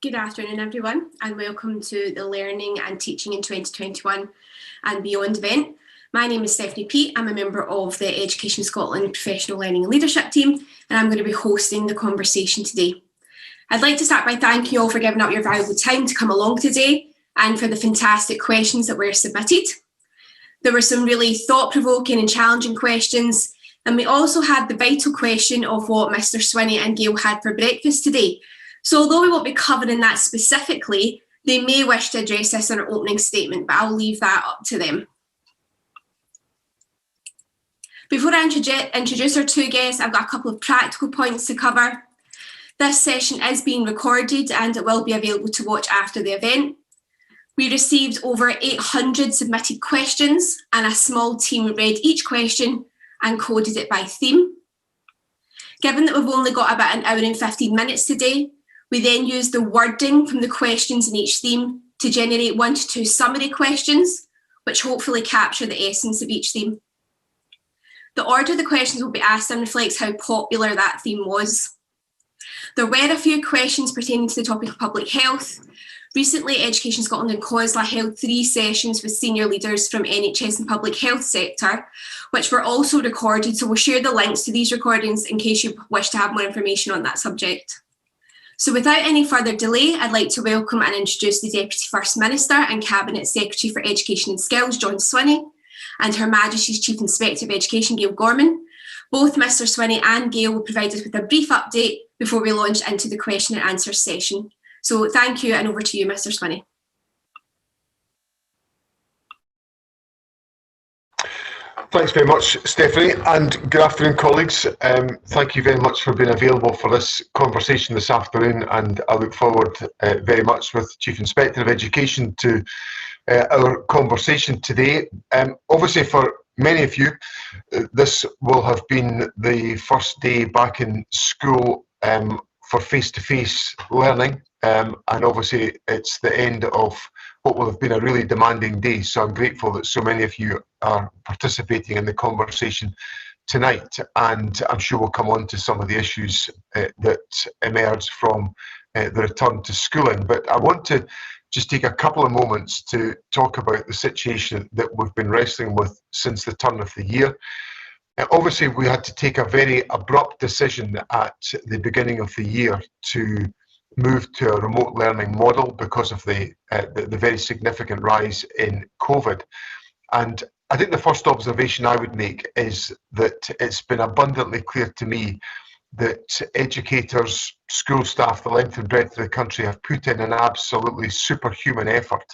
Good afternoon everyone and welcome to the Learning and Teaching in 2021 and Beyond event. My name is Stephanie Peat. I'm a member of the Education Scotland Professional Learning and Leadership team and I'm going to be hosting the conversation today. I'd like to start by thanking you all for giving up your valuable time to come along today and for the fantastic questions that were submitted. There were some really thought-provoking and challenging questions, and we also had the vital question of what Mr. Swinney and Gayle had for breakfast today. So although we won't be covering that specifically, they may wish to address this in our opening statement, but I'll leave that up to them. Before I introduce our two guests, I've got a couple of practical points to cover. This session is being recorded and it will be available to watch after the event. We received over 800 submitted questions and a small team read each question and coded it by theme. Given that we've only got about an hour and 15 minutes today, we then used the wording from the questions in each theme to generate 1 to 2 summary questions, which hopefully capture the essence of each theme. The order the questions will be asked in reflects how popular that theme was. There were a few questions pertaining to the topic of public health. Recently, Education Scotland and COSLA held 3 sessions with senior leaders from NHS and public health sector, which were also recorded, so we'll share the links to these recordings in case you wish to have more information on that subject. So without any further delay, I'd like to welcome and introduce the Deputy First Minister and Cabinet Secretary for Education and Skills, John Swinney, and Her Majesty's Chief Inspector of Education, Gayle Gorman. Both Mr. Swinney and Gayle will provide us with a brief update before we launch into the question and answer session. So thank you, and over to you, Mr. Swinney. Thanks very much, Stephanie, and good afternoon, colleagues. Thank you very much for being available for this conversation this afternoon, and I look forward very much with Chief Inspector of Education to our conversation today. Obviously, for many of you, this will have been the first day back in school for face-to-face learning, and obviously it's the end of what will have been a really demanding day, so I'm grateful that so many of you are participating in the conversation tonight, and I'm sure we'll come on to some of the issues that emerge from the return to schooling. But I want to just take a couple of moments to talk about the situation that we've been wrestling with since the turn of the year. Obviously, we had to take a very abrupt decision at the beginning of the year to move to a remote learning model because of the very significant rise in COVID. And I think the first observation I would make is that it's been abundantly clear to me that educators, school staff, the length and breadth of the country have put in an absolutely superhuman effort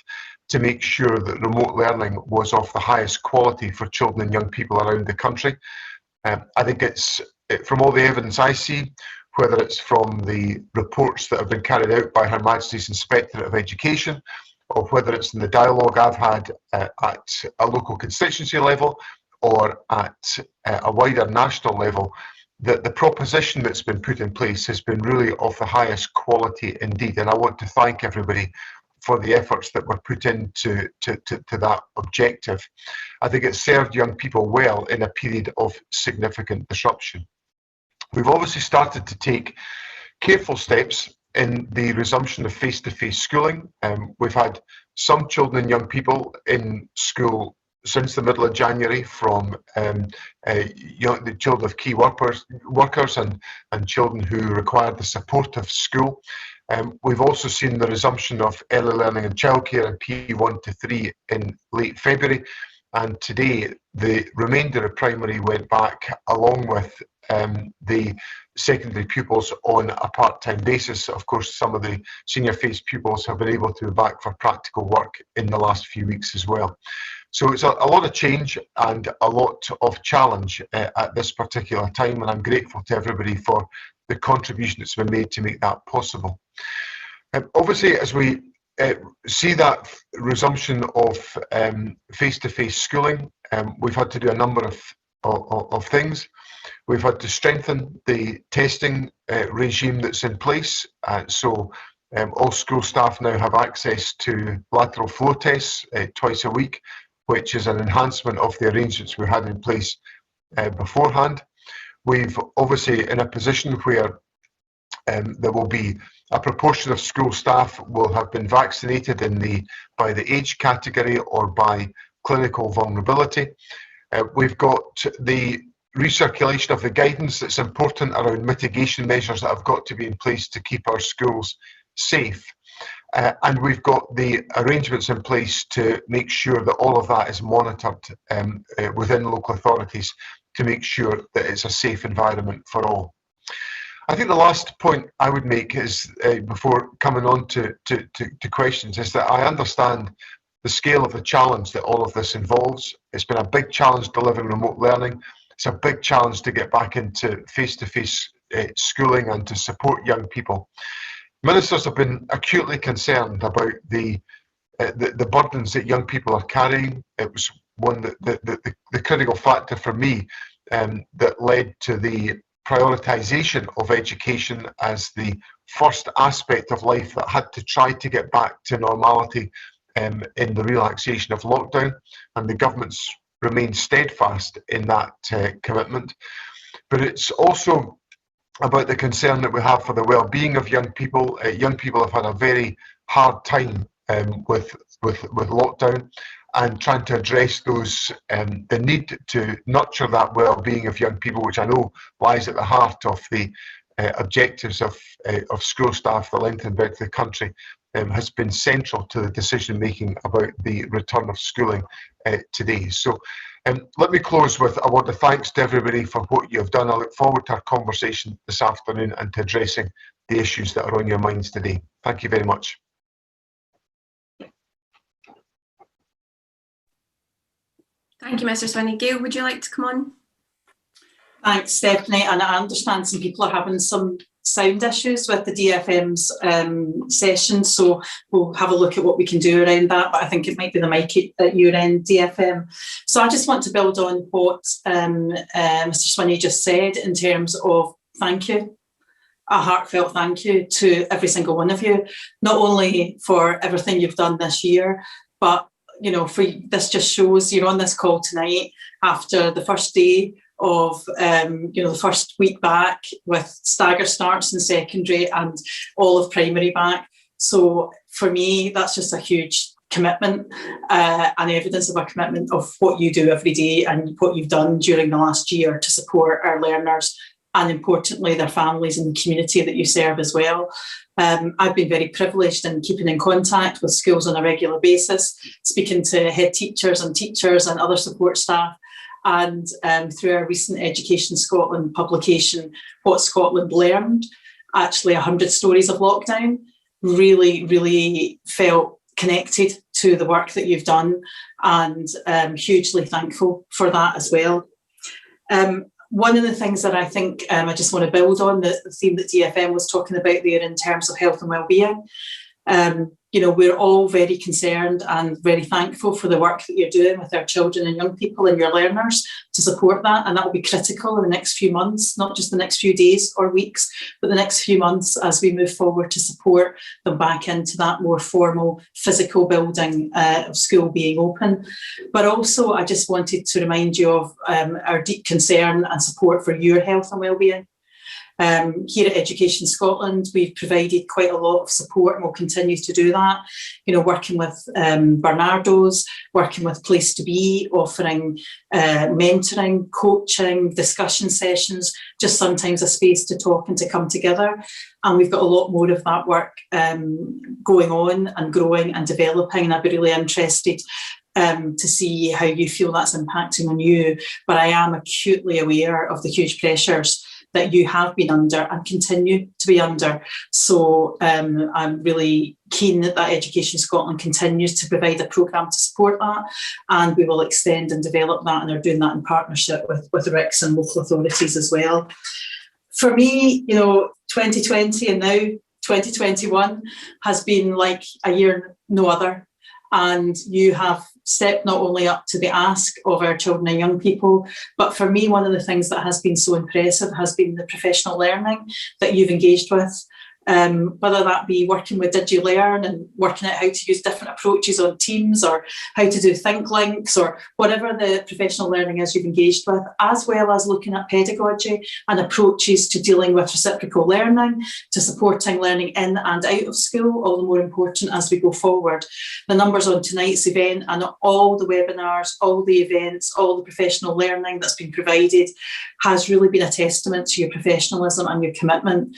to make sure that remote learning was of the highest quality for children and young people around the country. I think it's, from all the evidence I see, whether it's from the reports that have been carried out by Her Majesty's Inspectorate of Education, or whether it's in the dialogue I've had at a local constituency level or at a wider national level, that the proposition that's been put in place has been really of the highest quality indeed. And I want to thank everybody for the efforts that were put into that objective. I think it's served young people well in a period of significant disruption. We've obviously started to take careful steps in the resumption of face-to-face schooling. We've had some children and young people in school since the middle of January from the children of key workers and children who required the support of school. We've also seen the resumption of early learning and childcare in P1 to 3 in late February. And today, the remainder of primary went back along with the secondary pupils on a part-time basis. Of course, some of the senior phase pupils have been able to be back for practical work in the last few weeks as well. So it's a lot of change and a lot of challenge at this particular time, and I'm grateful to everybody for the contribution that's been made to make that possible. Obviously, as we see that resumption of face-to-face schooling, we've had to do a number of things. We've had to strengthen the testing regime that's in place. So all school staff now have access to lateral flow tests twice a week, which is an enhancement of the arrangements we had in place beforehand. We've obviously in a position where there will be a proportion of school staff will have been vaccinated by the age category or by clinical vulnerability. We've got the recirculation of the guidance that's important around mitigation measures that have got to be in place to keep our schools safe. And we've got the arrangements in place to make sure that all of that is monitored within local authorities to make sure that it's a safe environment for all. I think the last point I would make is, before coming on to questions, is that I understand the scale of the challenge that all of this involves. It's been a big challenge delivering remote learning. It's a big challenge to get back into face-to-face schooling and to support young people. Ministers have been acutely concerned about the burdens that young people are carrying. It was one that the critical factor for me that led to the prioritisation of education as the first aspect of life that had to try to get back to normality in the relaxation of lockdown, and the government's remained steadfast in that commitment. But it's also about the concern that we have for the well-being of young people. Young people have had a very hard time with lockdown, and trying to address those the need to nurture that well-being of young people, which I know lies at the heart of the objectives of school staff the length and breadth of the country, has been central to the decision making about the return of schooling today. So let me close with a word of thanks to everybody for what you have done. I look forward to our conversation this afternoon and to addressing the issues that are on your minds today. Thank you very much. Thank you, Mr. Swinney. Gayle, would you like to come on? Thanks, Stephanie. And I understand some people are having some sound issues with the DFM's session, so we'll have a look at what we can do around that, but I think it might be the mic at your end, DFM. So I just want to build on what Mr. Swinney just said in terms of thank you, a heartfelt thank you to every single one of you, not only for everything you've done this year, but you know, this just shows you're on this call tonight after the first day of the first week back with stagger starts in secondary and all of primary back. So for me, that's just a huge commitment and evidence of a commitment of what you do every day and what you've done during the last year to support our learners and, importantly, their families and the community that you serve as well. I've been very privileged in keeping in contact with schools on a regular basis, speaking to head teachers and teachers and other support staff. And through our recent Education Scotland publication, What Scotland Learned, actually 100 stories of lockdown, really felt connected to the work that you've done, and hugely thankful for that as well. One of the things that I think I just want to build on, the theme that DFM was talking about there in terms of health and wellbeing. We're all very concerned and very thankful for the work that you're doing with our children and young people and your learners to support that. And that will be critical in the next few months, not just the next few days or weeks, but the next few months as we move forward to support them back into that more formal physical building of school being open. But also, I just wanted to remind you of our deep concern and support for your health and wellbeing. Here at Education Scotland, we've provided quite a lot of support and will continue to do that, working with Bernardo's, working with Place to Be, offering mentoring, coaching, discussion sessions, just sometimes a space to talk and to come together. And we've got a lot more of that work going on and growing and developing, and I'd be really interested to see how you feel that's impacting on you. But I am acutely aware of the huge pressures that you have been under and continue to be under. So I'm really keen that Education Scotland continues to provide a programme to support that, and we will extend and develop that, and are doing that in partnership with RICS and local authorities as well. For me, 2020 and now 2021 has been like a year no other, and you have stepped not only up to the ask of our children and young people, but for me, one of the things that has been so impressive has been the professional learning that you've engaged with. whether that be working with DigiLearn and working out how to use different approaches on Teams, or how to do think links, or whatever the professional learning is you've engaged with, as well as looking at pedagogy and approaches to dealing with reciprocal learning, to supporting learning in and out of school, all the more important as we go forward. The numbers on tonight's event and all the webinars, all the events, all the professional learning that's been provided has really been a testament to your professionalism and your commitment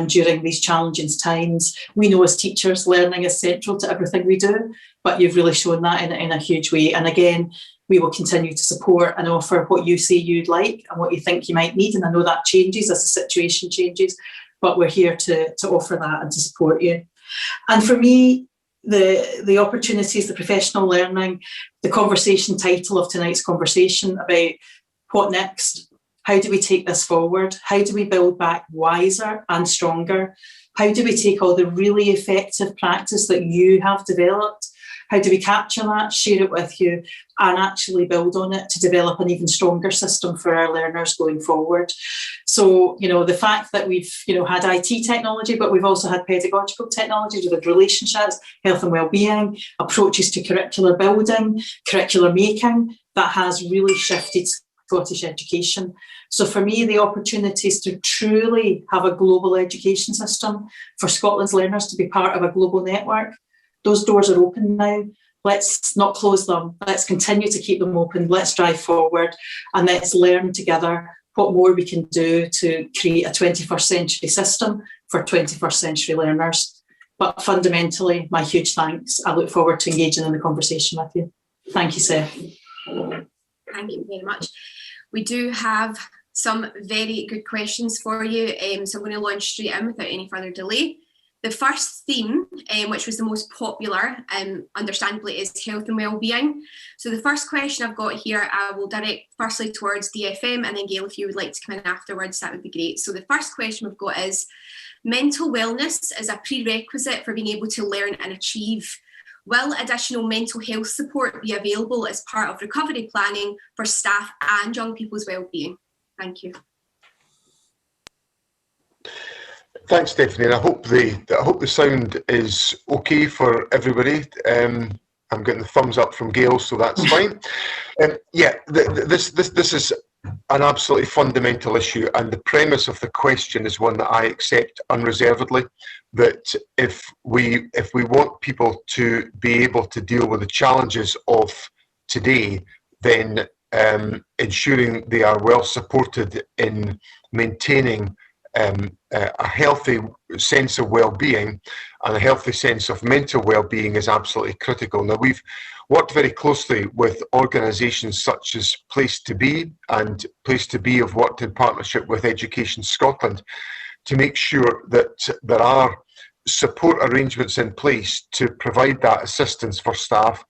during these challenging times. We know as teachers, learning is central to everything we do, but you've really shown that in a huge way. And again, we will continue to support and offer what you say you'd like and what you think you might need. And I know that changes as the situation changes, but we're here to offer that and to support you. And for me, the opportunities, the professional learning, the conversation title of tonight's conversation about what next, how do we take this forward? How do we build back wiser and stronger? How do we take all the really effective practice that you have developed? How do we capture that, share it with you, and actually build on it to develop an even stronger system for our learners going forward? So, the fact that we've, had IT technology, but we've also had pedagogical technology with relationships, health and wellbeing, approaches to curricular building, curricular making, that has really shifted Scottish education. So for me, the opportunities to truly have a global education system for Scotland's learners to be part of a global network, those doors are open now. Let's not close them. Let's continue to keep them open. Let's drive forward, and let's learn together what more we can do to create a 21st century system for 21st century learners. But fundamentally, my huge thanks. I look forward to engaging in the conversation with you. Thank you, Seth. Thank you very much. We do have some very good questions for you, so I'm going to launch straight in without any further delay. The first theme, which was the most popular, understandably, is health and wellbeing. So the first question I've got here, I will direct firstly towards DFM, and then Gayle, if you would like to come in afterwards, that would be great. So the first question we've got is, mental wellness is a prerequisite for being able to learn and achieve. Will additional mental health support be available as part of recovery planning for staff and young people's wellbeing? Thank you. Thanks, Stephanie. And I hope the sound is okay for everybody. I'm getting the thumbs up from Gayle, so that's fine. This is an absolutely fundamental issue, and the premise of the question is one that I accept unreservedly. That if we want people to be able to deal with the challenges of today, then ensuring they are well supported in maintaining a healthy sense of well-being and a healthy sense of mental well-being is absolutely critical. Now, we've worked very closely with organisations such as Place to Be, and Place to Be have worked in partnership with Education Scotland to make sure that there are support arrangements in place to provide that assistance for staff,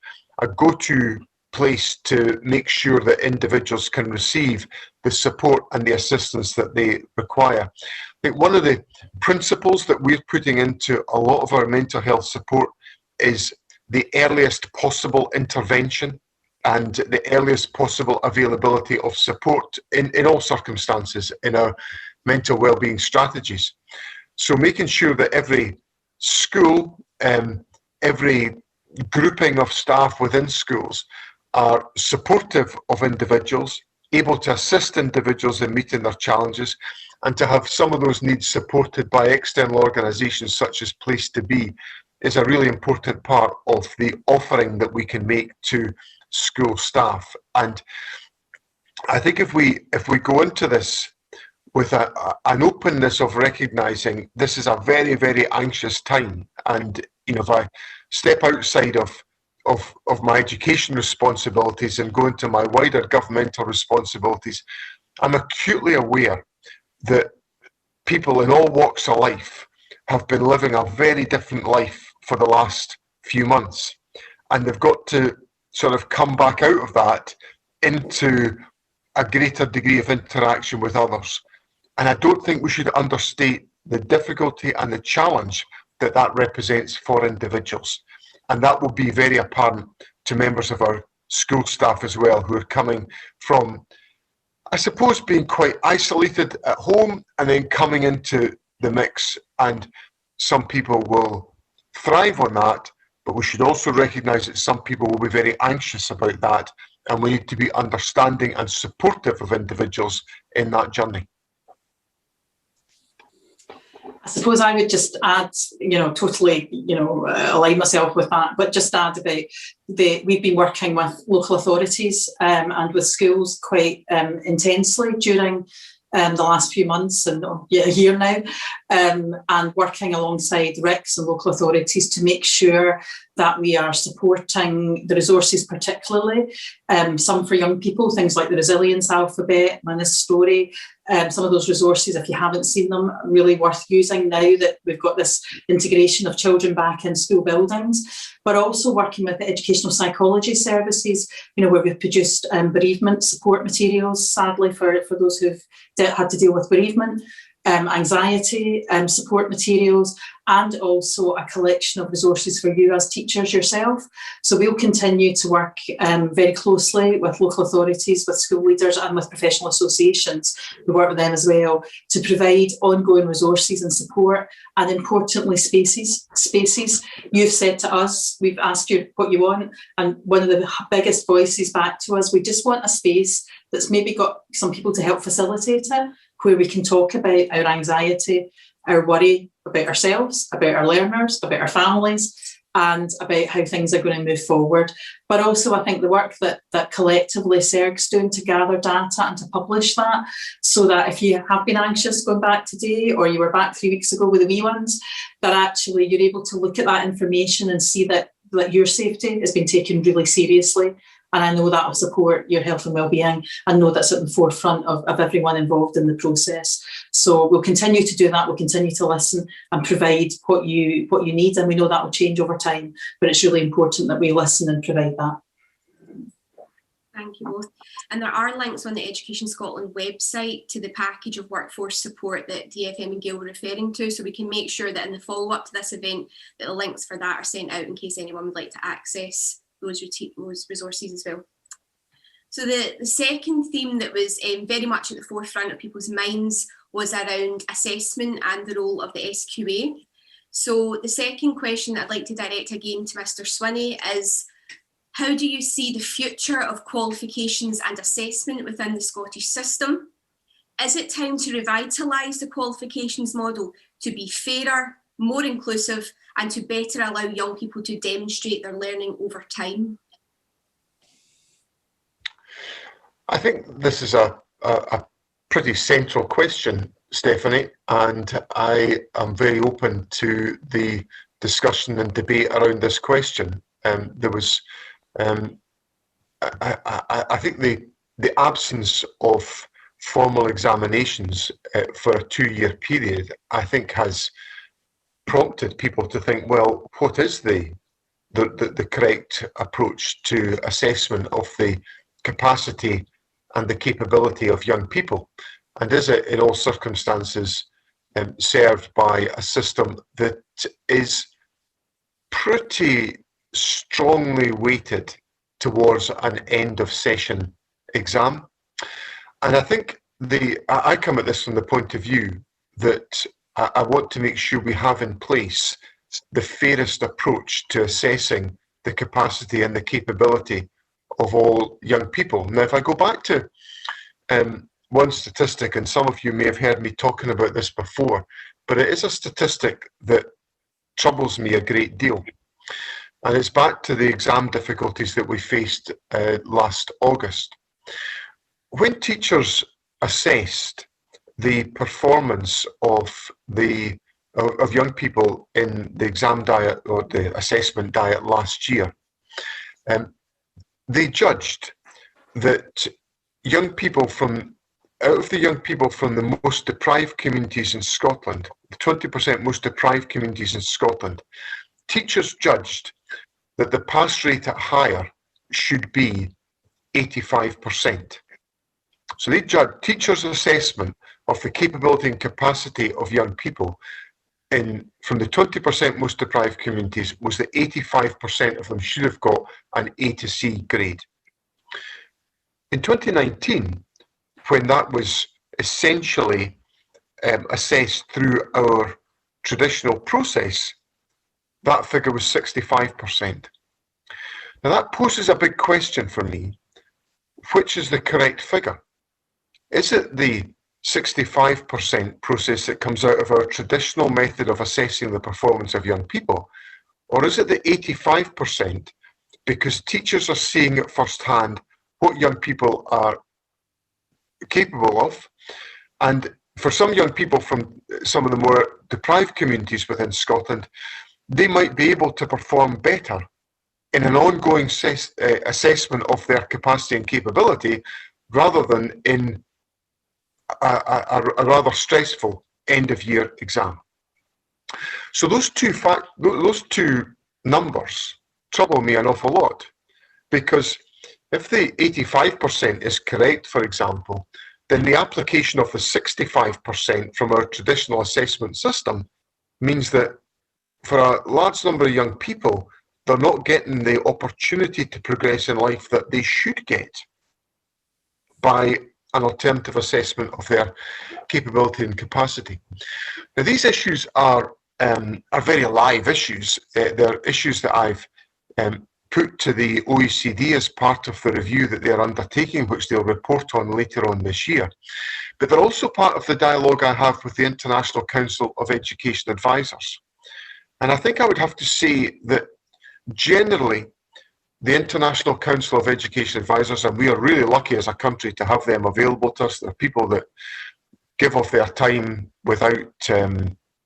a go-to place to make sure that individuals can receive the support and the assistance that they require. I think one of the principles that we're putting into a lot of our mental health support is the earliest possible intervention and the earliest possible availability of support in all circumstances in our mental wellbeing strategies. So making sure that every school, every grouping of staff within schools are supportive of individuals, able to assist individuals in meeting their challenges, and to have some of those needs supported by external organisations such as Place to Be is a really important part of the offering that we can make to school staff. And I think if we go into this with an openness of recognising this is a very, very anxious time, and if I step outside of my education responsibilities and go into my wider governmental responsibilities, I'm acutely aware that people in all walks of life have been living a very different life for the last few months, and they've got to sort of come back out of that into a greater degree of interaction with others. And I don't think we should understate the difficulty and the challenge that represents for individuals. And that will be very apparent to members of our school staff as well, who are coming from, I suppose, being quite isolated at home and then coming into the mix and some people will thrive on that, but we should also recognise that some people will be very anxious about that, and we need to be understanding and supportive of individuals in that journey. I suppose I would just add, totally, align myself with that, but just add about we've been working with local authorities and with schools quite intensely during the last few months and a year now, and working alongside RICS and local authorities to make sure that we are supporting the resources, particularly some for young people, things like the Resilience Alphabet, Minna's Story, some of those resources, if you haven't seen them, really worth using now that we've got this integration of children back in school buildings, but also working with the educational psychology services, where we've produced bereavement support materials, sadly, for those who've had to deal with bereavement, anxiety support materials, and also a collection of resources for you as teachers yourself. So we'll continue to work very closely with local authorities, with school leaders and with professional associations. We work with them as well to provide ongoing resources and support, and importantly spaces. You've said to us, we've asked you what you want, and one of the biggest voices back to us, we just want a space that's maybe got some people to help facilitate it, where we can talk about our anxiety, our worry about ourselves, about our learners, about our families, and about how things are going to move forward. But also, I think the work that collectively SERG's doing to gather data and to publish that, so that if you have been anxious going back today, or you were back 3 weeks ago with the wee ones, that actually you're able to look at that information and see that your safety has been taken really seriously. And I know that will support your health and well-being, and know that's at the forefront of everyone involved in the process. So we'll continue to do that. We'll continue to listen and provide what you need, and we know that will change over time, but it's really important that we listen and provide that. Thank you both. And there are links on the Education Scotland website to the package of workforce support that DFM and Gayle were referring to, so we can make sure that in the follow-up to this event that the links for that are sent out in case anyone would like to access those resources as well. So the second theme that was very much at the forefront of people's minds was around assessment and the role of the SQA. So the second question that I'd like to direct again to Mr. Swinney is, how do you see the future of qualifications and assessment within the Scottish system? Is it time to revitalise the qualifications model to be fairer, more inclusive, and to better allow young people to demonstrate their learning over time? I think this is a pretty central question, Stephanie, and I am very open to the discussion and debate around this question. There was, I think the absence of formal examinations for a 2-year period, I think, has prompted people to think, well, what is the correct approach to assessment of the capacity and the capability of young people? And is it in all circumstances served by a system that is pretty strongly weighted towards an end of session exam? And I think I come at this from the point of view that I want to make sure we have in place the fairest approach to assessing the capacity and the capability of all young people. Now, if I go back to one statistic, and some of you may have heard me talking about this before, but it is a statistic that troubles me a great deal. And it's back to the exam difficulties that we faced last August. When teachers assessed the performance of young people in the exam diet or the assessment diet last year, they judged that out of the young people from the most deprived communities in Scotland, the 20% most deprived communities in Scotland, teachers judged that the pass rate at higher should be 85%. So they judged teachers' assessment of the capability and capacity of young people from the 20% most deprived communities was that 85% of them should have got an A to C grade. In 2019, when that was essentially assessed through our traditional process, that figure was 65%. Now that poses a big question for me. Which is the correct figure? Is it the 65% process that comes out of our traditional method of assessing the performance of young people? Or is it the 85% because teachers are seeing at first hand what young people are capable of? And for some young people from some of the more deprived communities within Scotland, they might be able to perform better in an ongoing assessment of their capacity and capability rather than in a rather stressful end-of-year exam. So those two numbers trouble me an awful lot, because if the 85% is correct, for example, then the application of the 65% from our traditional assessment system means that for a large number of young people, they're not getting the opportunity to progress in life that they should get by an alternative assessment of their capability and capacity. Now, these issues are very live issues. They're issues that I've put to the OECD as part of the review that they're undertaking, which they'll report on later on this year. But they're also part of the dialogue I have with the International Council of Education Advisors. And I think I would have to say that generally, the International Council of Education Advisors, and we are really lucky as a country to have them available to us. They're people that give of their time without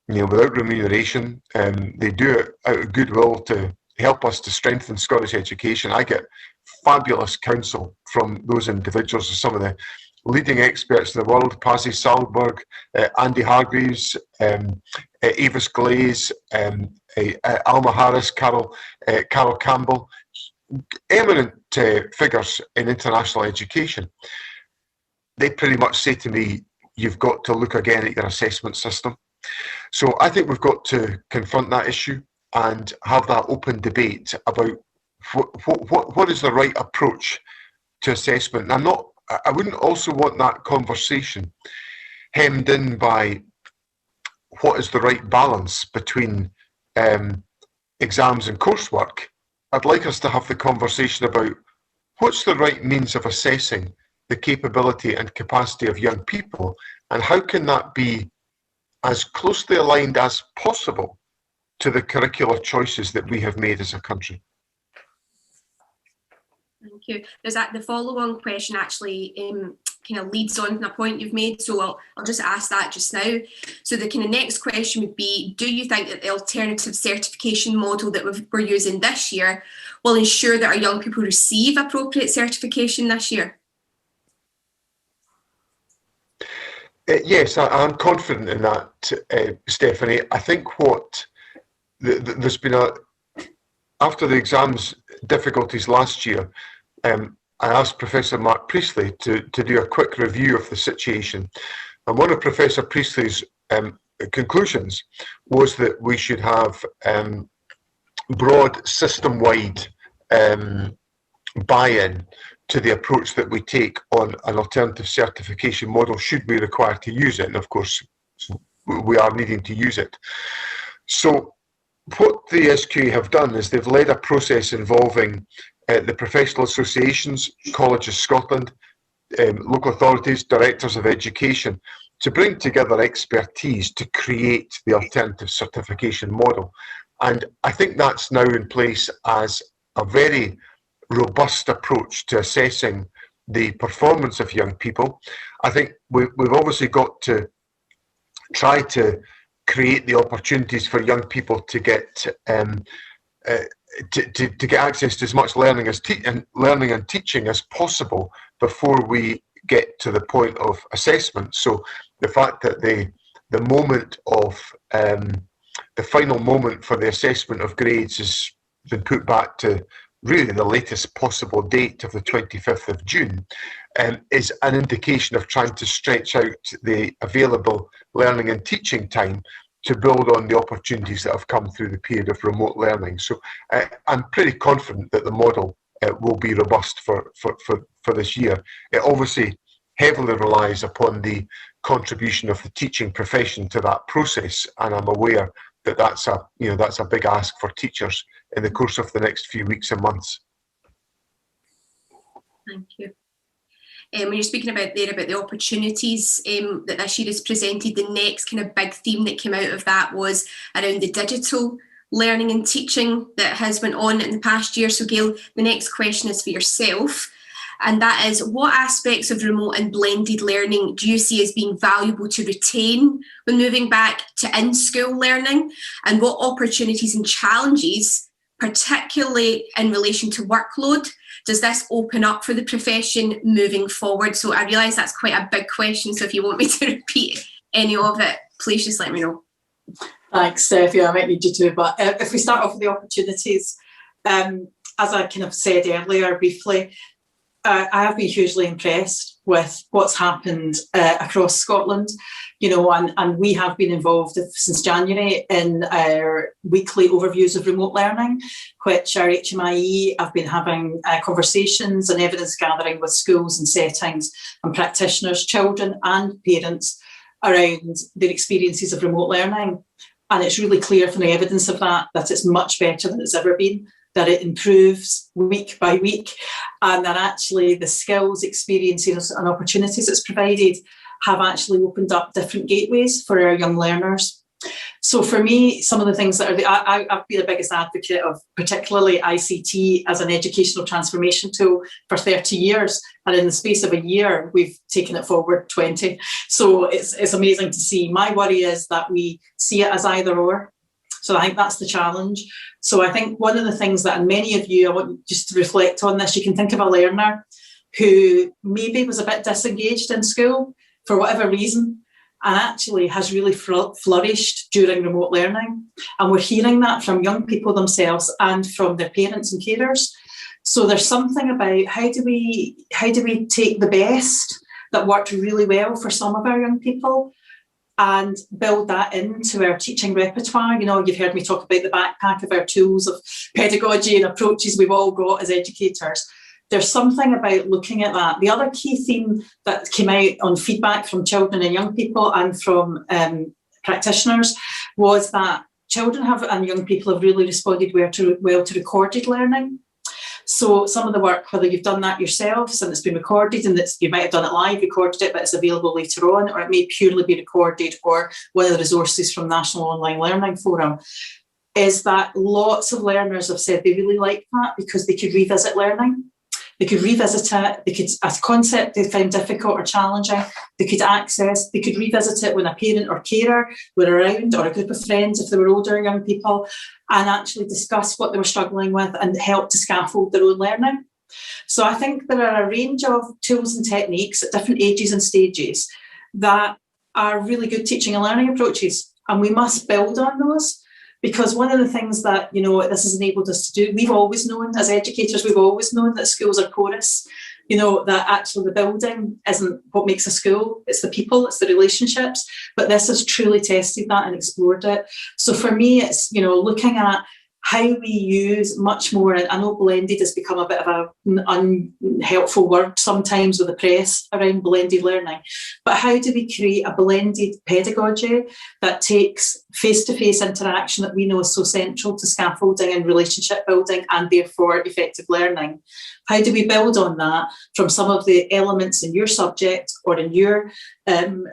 remuneration. They do it out of goodwill to help us to strengthen Scottish education. I get fabulous counsel from those individuals, some of the leading experts in the world: Pazzi Salberg, Andy Hargreaves, Avis Glaze, Alma Harris, Carol Campbell, eminent figures in international education. They pretty much say to me, you've got to look again at your assessment system. So I think we've got to confront that issue and have that open debate about what is the right approach to assessment. And I wouldn't also want that conversation hemmed in by what is the right balance between exams and coursework. I'd like us to have the conversation about what's the right means of assessing the capability and capacity of young people, and how can that be as closely aligned as possible to the curricular choices that we have made as a country. Thank you. There's the follow-on question actually kind of leads on to a point you've made, so I'll just ask that just now. So the kind of next question would be, do you think that the alternative certification model that we're using this year will ensure that our young people receive appropriate certification this year? Yes, I'm confident in that, Stephanie. I think there's been after the exams difficulties last year, I asked Professor Mark Priestley to do a quick review of the situation. And one of Professor Priestley's conclusions was that we should have broad system-wide buy-in to the approach that we take on an alternative certification model, should we require to use it. And of course, we are needing to use it. So what the SQA have done is they've led a process involving the professional associations, Colleges Scotland, local authorities, directors of education, to bring together expertise to create the alternative certification model. And I think that's now in place as a very robust approach to assessing the performance of young people. I think we've obviously got to try to create the opportunities for young people to get to get access to as much learning and teaching as possible before we get to the point of assessment. So the fact that the moment of the final moment for the assessment of grades has been put back to really the latest possible date of the 25th of June is an indication of trying to stretch out the available learning and teaching time to build on the opportunities that have come through the period of remote learning. So I'm pretty confident that the model will be robust for this year. It obviously heavily relies upon the contribution of the teaching profession to that process, and I'm aware that that's a big ask for teachers in the course of the next few weeks and months. Thank you. When you're speaking about the opportunities that this year is presented, the next kind of big theme that came out of that was around the digital learning and teaching that has went on in the past year. So Gayle, the next question is for yourself, and that is, what aspects of remote and blended learning do you see as being valuable to retain when moving back to in-school learning, and what opportunities and challenges, particularly in relation to workload, does this open up for the profession moving forward? So I realise that's quite a big question, so if you want me to repeat any of it, please just let me know. Thanks, Steffi. I might need you to, but if we start off with the opportunities, as I kind of said earlier briefly, I have been hugely impressed with what's happened across Scotland, and we have been involved since January in our weekly overviews of remote learning, which our HMIE have been having conversations and evidence gathering with schools and settings and practitioners, children and parents around their experiences of remote learning. And it's really clear from the evidence of that it's much better than it's ever been, that it improves week by week, and that actually the skills, experiences and opportunities it's provided have actually opened up different gateways for our young learners. So for me, some of the things that I've been the biggest advocate of, particularly ICT as an educational transformation tool for 30 years. And in the space of a year, we've taken it forward 20. So it's amazing to see. My worry is that we see it as either or. So I think that's the challenge. So I think one of the things that, and many of you, I want you just to reflect on this, you can think of a learner who maybe was a bit disengaged in school for whatever reason, and actually has really flourished during remote learning. And we're hearing that from young people themselves and from their parents and carers. So there's something about how do we take the best that worked really well for some of our young people and build that into our teaching repertoire. You've heard me talk about the backpack of our tools of pedagogy and approaches we've all got as educators. There's something about looking at that. The other key theme that came out on feedback from children and young people and from practitioners was that children and young people have really responded well to recorded learning. So some of the work, whether you've done that yourselves and it's been recorded, and you might have done it live, recorded it, but it's available later on, or it may purely be recorded, or one of the resources from National Online Learning Forum, is that lots of learners have said they really like that because they could revisit learning. They could revisit it, a concept they found difficult or challenging, they could revisit it when a parent or carer were around, or a group of friends if they were older young people, and actually discuss what they were struggling with and help to scaffold their own learning. So I think there are a range of tools and techniques at different ages and stages that are really good teaching and learning approaches, and we must build on those. Because one of the things that, this has enabled us to do, we've always known, as educators, we've always known that schools are porous, that actually the building isn't what makes a school, it's the people, it's the relationships, but this has truly tested that and explored it. So for me, it's, looking at how we use much more, and I know blended has become a bit of an unhelpful word sometimes with the press around blended learning, but how do we create a blended pedagogy that takes face-to-face interaction that we know is so central to scaffolding and relationship building and therefore effective learning? How do we build on that from some of the elements in your subject or in your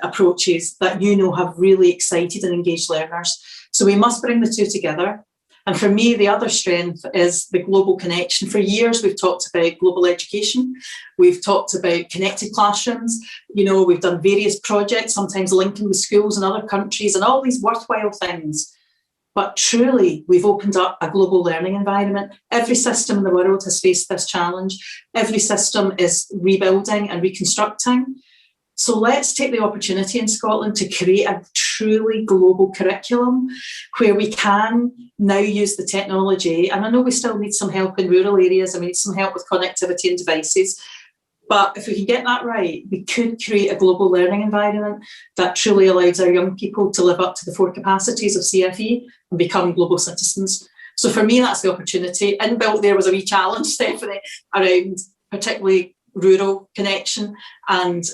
approaches that have really excited and engaged learners? So we must bring the two together. And for me, the other strength is the global connection. For years, we've talked about global education. We've talked about connected classrooms. We've done various projects, sometimes linking with schools in other countries and all these worthwhile things. But truly, we've opened up a global learning environment. Every system in the world has faced this challenge. Every system is rebuilding and reconstructing. So let's take the opportunity in Scotland to create a truly global curriculum where we can now use the technology. And I know we still need some help in rural areas and we need some help with connectivity and devices. But if we can get that right, we could create a global learning environment that truly allows our young people to live up to the 4 capacities of CFE and become global citizens. So for me, that's the opportunity. Inbuilt there was a wee challenge, Stephanie, around particularly rural connection and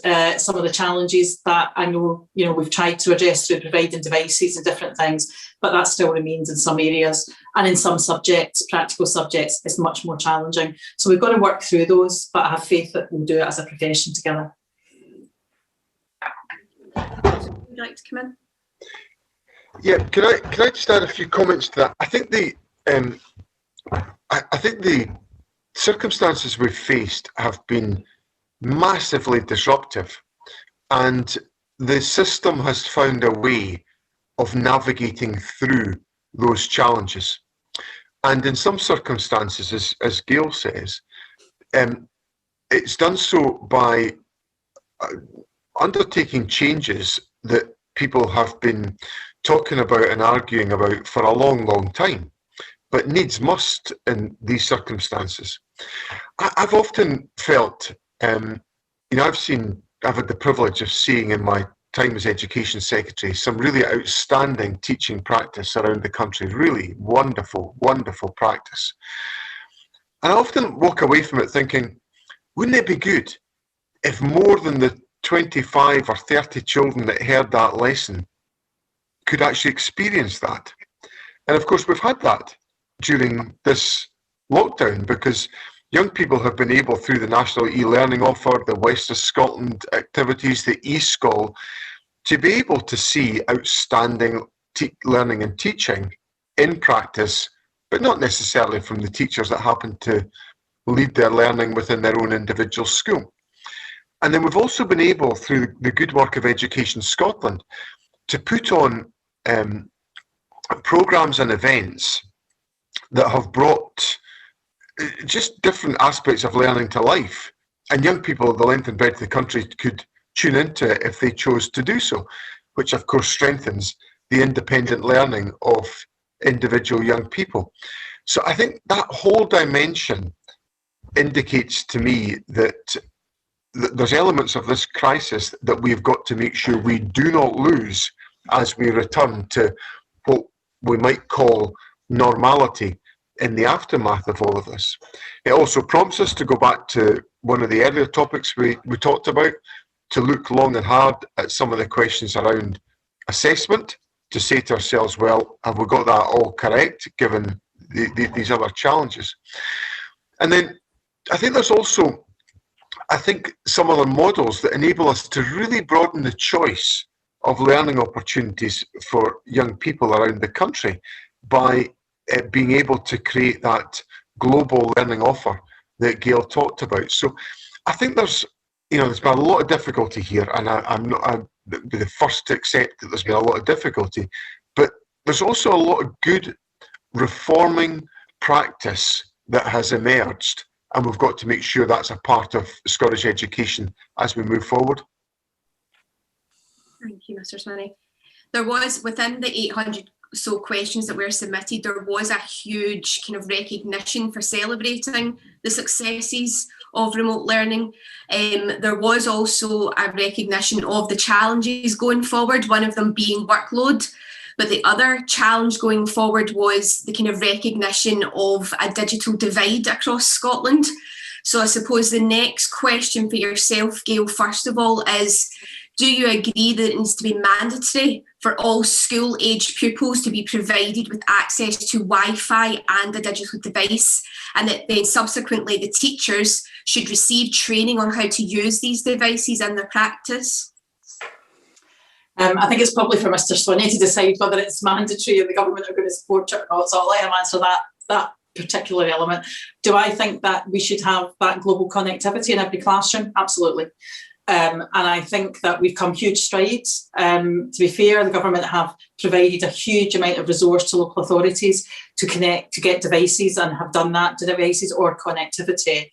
some of the challenges that I know, we've tried to address through providing devices and different things, but that still remains in some areas. And in some subjects, practical subjects, it's much more challenging. So we've got to work through those, but I have faith that we'll do it as a profession together. Would you like to come in? Yeah, can I just add a few comments to that? I think the circumstances we've faced have been massively disruptive, and the system has found a way of navigating through those challenges. And in some circumstances, as Gayle says, it's done so by undertaking changes that people have been talking about and arguing about for a long, long time, but needs must in these circumstances. I've often felt, I've had the privilege of seeing in my time as Education Secretary some really outstanding teaching practice around the country, really wonderful, wonderful practice. And I often walk away from it thinking, wouldn't it be good if more than the 25 or 30 children that heard that lesson could actually experience that? And of course, we've had that during this lockdown, because young people have been able, through the National e-learning offer, the West of Scotland activities, the eSchool, to be able to see outstanding learning and teaching in practice, but not necessarily from the teachers that happen to lead their learning within their own individual school. And then we've also been able, through the good work of Education Scotland, to put on programmes and events that have brought just different aspects of learning to life. And young people of the length and breadth of the country could tune into it if they chose to do so, which of course strengthens the independent learning of individual young people. So I think that whole dimension indicates to me that there's elements of this crisis that we've got to make sure we do not lose as we return to what we might call normality in the aftermath of all of this. It also prompts us to go back to one of the earlier topics we talked about, to look long and hard at some of the questions around assessment, to say to ourselves, well, have we got that all correct given these other challenges? And then I think there's also, some other models that enable us to really broaden the choice of learning opportunities for young people around the country by being able to create that global learning offer that Gayle talked about. So I think there's been a lot of difficulty here, and I'd be the first to accept that there's been a lot of difficulty, but there's also a lot of good reforming practice that has emerged, and we've got to make sure that's a part of Scottish education as we move forward. Thank you, Mr. Swinney. There was, within the 800 so questions that were submitted, there was a huge kind of recognition for celebrating the successes of remote learning. There was also a recognition of the challenges going forward, one of them being workload. But the other challenge going forward was the kind of recognition of a digital divide across Scotland. So I suppose the next question for yourself, Gayle, first of all, is, do you agree that it needs to be mandatory for all school-aged pupils to be provided with access to Wi-Fi and a digital device, and that then subsequently the teachers should receive training on how to use these devices in their practice? I think it's probably for Mr. Swinney to decide whether it's mandatory and the government are going to support it or not, so I'll let him answer that particular element. Do I think that we should have that global connectivity in every classroom? Absolutely. And I think that we've come huge strides. To be fair, the government have provided a huge amount of resource to local authorities to connect, to get devices, and have done that to devices or connectivity.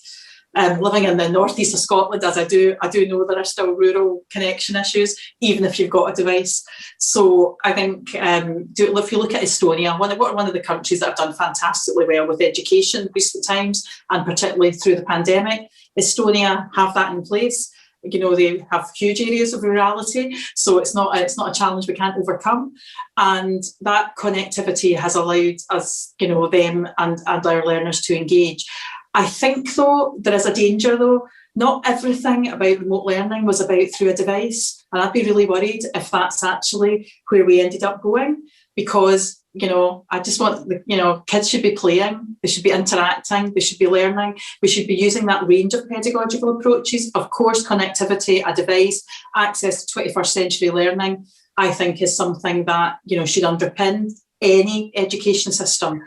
Living in the northeast of Scotland, as I do know there are still rural connection issues, even if you've got a device. So I think if you look at Estonia, one of the countries that have done fantastically well with education in recent times, and particularly through the pandemic, Estonia have that in place. They have huge areas of rurality, so it's not a challenge we can't overcome. And that connectivity has allowed us, them and our learners to engage. I think, though, there is a danger, though, not everything about remote learning was about through a device. And I'd be really worried if that's actually where we ended up going, because, you know, I just want, you know, kids should be playing, they should be interacting, they should be learning. We should be using that range of pedagogical approaches. Of course, connectivity, a device, access to 21st century learning, I think is something that, you know, should underpin any education system.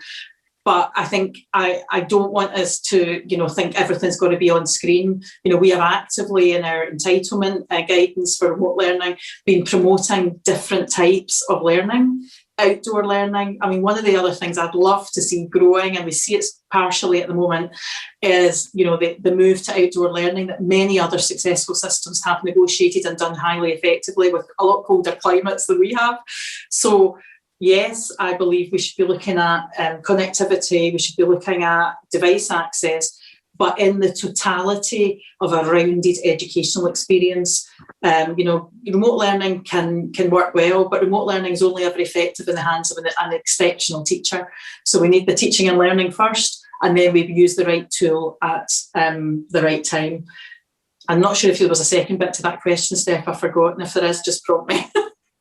But I think I don't want us to, you know, think everything's got to be on screen. You know, we have actively in our entitlement guidance for remote learning been promoting different types of learning, outdoor learning. I mean, one of the other things I'd love to see growing, and we see it partially at the moment, is, you know, the move to outdoor learning that many other successful systems have negotiated and done highly effectively with a lot colder climates than we have. So, yes, I believe we should be looking at connectivity, we should be looking at device access, but in the totality of a rounded educational experience. You know, remote learning can work well, but remote learning is only ever effective in the hands of an exceptional teacher. So we need the teaching and learning first, and then we use the right tool at the right time. I'm not sure if there was a second bit to that question, Steph. I've forgotten. If there is, just prompt me.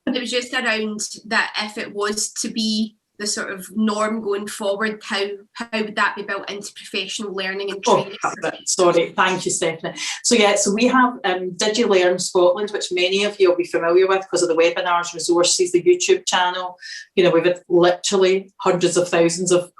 It was just around that if it was to be the sort of norm going forward, how would that be built into professional learning and training? Sorry, thank you, Stephanie. So yeah, so we have DigiLearn Scotland, which many of you will be familiar with because of the webinars, resources, the YouTube channel. You know, we've had literally hundreds of thousands of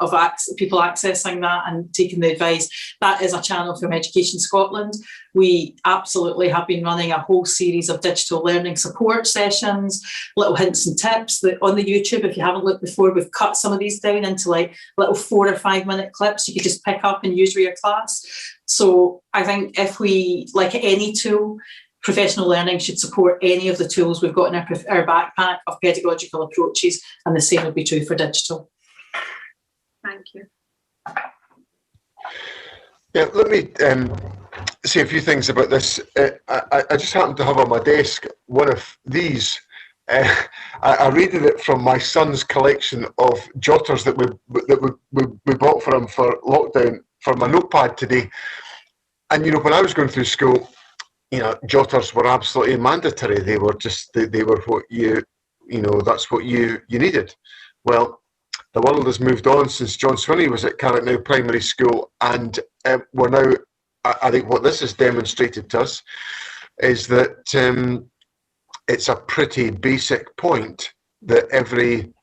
people accessing that and taking the advice. That is a channel from Education Scotland. We absolutely have been running a whole series of digital learning support sessions, little hints and tips that on the YouTube. If you haven't looked before, we've cut some of these down into like little 4 or 5 minute clips you could just pick up and use for your class. So I think if we, like any tool, professional learning should support any of the tools we've got in our backpack of pedagogical approaches, and the same would be true for digital. Thank you. Yeah, let me say a few things about this. I just happen to have on my desk one of these. I raided it from my son's collection of jotters that we bought for him for lockdown for my notepad today. And, you know, when I was going through school, you know, jotters were absolutely mandatory. They were just, they were what you know, that's what you needed. Well, the world has moved on since John Swinney was at Carricknell Primary School, and we're now, I think what this has demonstrated to us is that it's a pretty basic point that every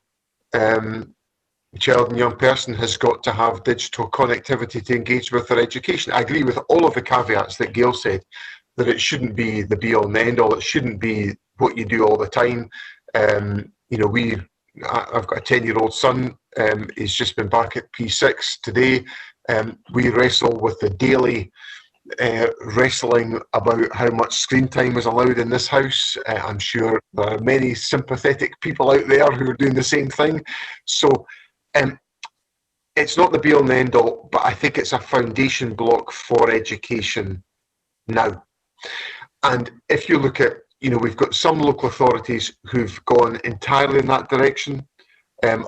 child and young person has got to have digital connectivity to engage with their education. I agree with all of the caveats that Gayle said, that it shouldn't be the be all and end all, it shouldn't be what you do all the time. You know, I've got a 10-year-old son, he's just been back at P6 today. We wrestle with the daily wrestling about how much screen time is allowed in this house. I'm sure there are many sympathetic people out there who are doing the same thing. So it's not the be all and end all, but I think it's a foundation block for education now. And if you look at, you know, we've got some local authorities who've gone entirely in that direction,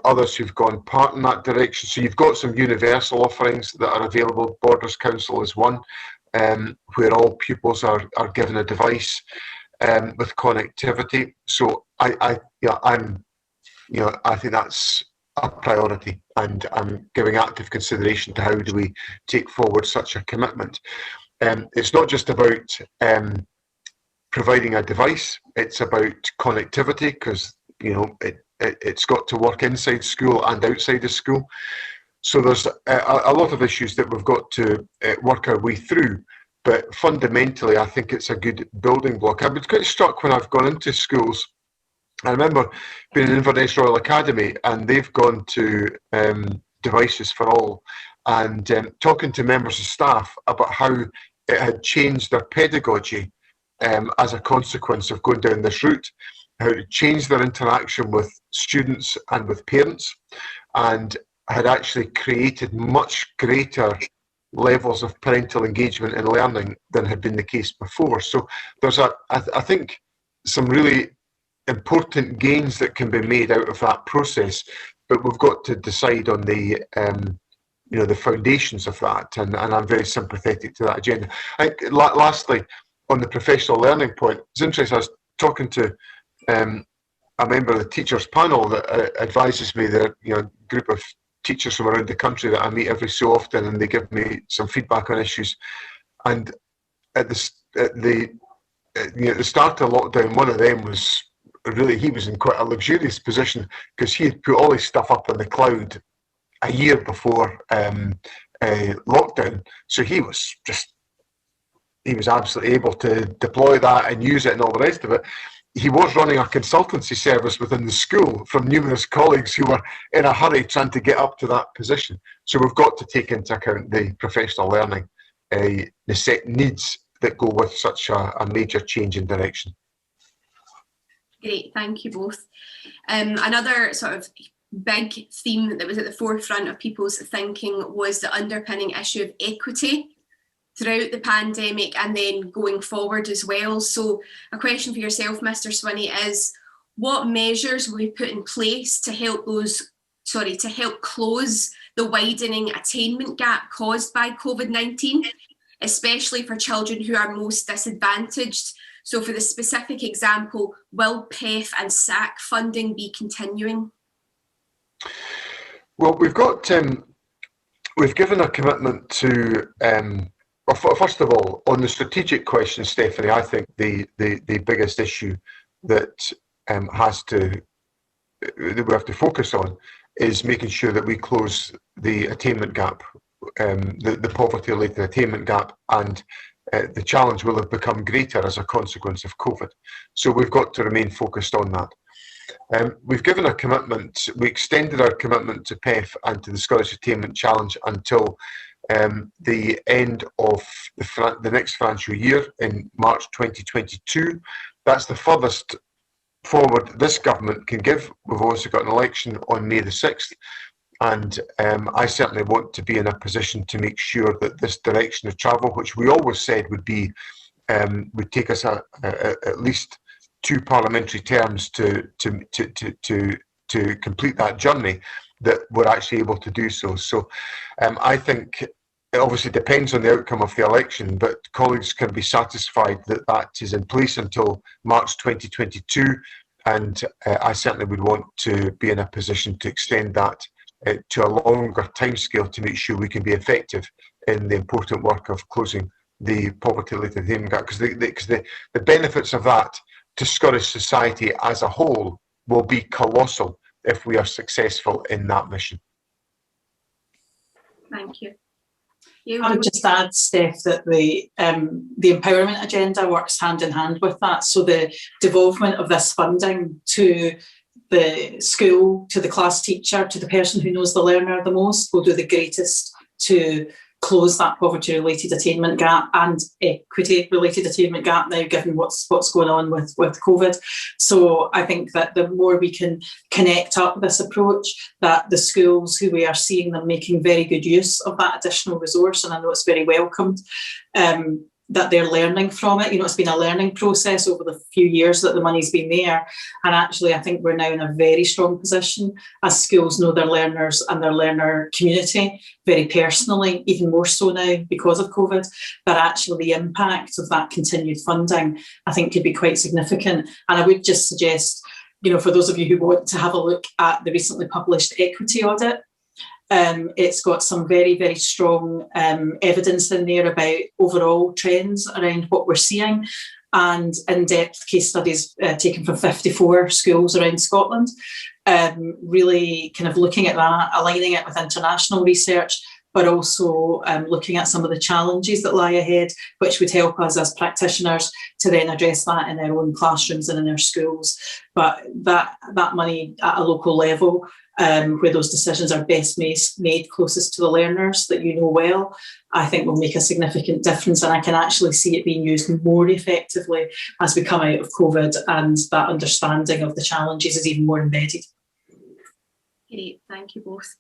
others who've gone part in that direction. So you've got some universal offerings that are available. Borders Council is one, where all pupils are given a device with connectivity. So I think that's a priority, and I'm giving active consideration to how do we take forward such a commitment. It's not just about providing a device, it's about connectivity, because, you know, it's got to work inside school and outside of school. So there's a lot of issues that we've got to work our way through, but fundamentally I think it's a good building block. I've been quite struck when I've gone into schools. I remember being in Inverness Royal Academy, and they've gone to devices for all, and talking to members of staff about how it had changed their pedagogy as a consequence of going down this route, how it changed their interaction with students and with parents, and had actually created much greater levels of parental engagement in learning than had been the case before. So there's I think some really important gains that can be made out of that process, but we've got to decide on the the foundations of that, and I'm very sympathetic to that agenda. I think, lastly, on the professional learning point, it's interesting. I was talking to a member of the teachers panel that advises me that a group of teachers from around the country that I meet every so often, and they give me some feedback on issues. And at the start of lockdown, one of them was really, he was in quite a luxurious position because he had put all his stuff up on the cloud a year before lockdown. So he was absolutely able to deploy that and use it and all the rest of it. He was running a consultancy service within the school from numerous colleagues who were in a hurry trying to get up to that position. So we've got to take into account the professional learning needs that go with such a major change in direction. Great, thank you both. Another sort of big theme that was at the forefront of people's thinking was the underpinning issue of equity throughout the pandemic and then going forward as well. So a question for yourself, Mr. Swinney, is what measures will we put in place to help close the widening attainment gap caused by COVID-19, especially for children who are most disadvantaged? So for the specific example, will PEF and SAC funding be continuing? Well, we've given a commitment to, first of all, on the strategic question, Stephanie, I think the biggest issue that we have to focus on is making sure that we close the attainment gap, the poverty-related attainment gap, and the challenge will have become greater as a consequence of COVID. So we've got to remain focused on that. We've given a commitment, we extended our commitment to PEF and to the Scottish Attainment Challenge until the end of the next financial year in March 2022. That's the furthest forward this government can give. We've also got an election on May the 6th. And I certainly want to be in a position to make sure that this direction of travel, which we always said would take us at least 2 parliamentary terms to complete that journey, that we're actually able to do so. So I think it obviously depends on the outcome of the election, but colleagues can be satisfied that that is in place until March 2022. And I certainly would want to be in a position to extend that to a longer timescale to make sure we can be effective in the important work of closing the poverty-related attainment gap, because the benefits of that to Scottish society as a whole will be colossal if we are successful in that mission. Thank you. I would just add, Steph, that the empowerment agenda works hand in hand with that. So the devolvement of this funding to the school, to the class teacher, to the person who knows the learner the most, will do the greatest to close that poverty-related attainment gap and equity-related attainment gap now, given what's going on with COVID. So I think that the more we can connect up this approach, that the schools who we are seeing them making very good use of that additional resource, and I know it's very welcomed, that they're learning from it. It's been a learning process over the few years that the money's been there. And actually, I think we're now in a very strong position as schools know their learners and their learner community very personally, even more so now because of COVID, that actually the impact of that continued funding, I think, could be quite significant. And I would just suggest, for those of you who want to have a look at the recently published equity audit, it's got some very, very strong evidence in there about overall trends around what we're seeing, and in-depth case studies taken from 54 schools around Scotland, really kind of looking at that, aligning it with international research, but also looking at some of the challenges that lie ahead, which would help us as practitioners to then address that in our own classrooms and in our schools. But that money at a local level, where those decisions are best made closest to the learners that you know well, I think will make a significant difference. And I can actually see it being used more effectively as we come out of COVID, and that understanding of the challenges is even more embedded. Great, thank you both.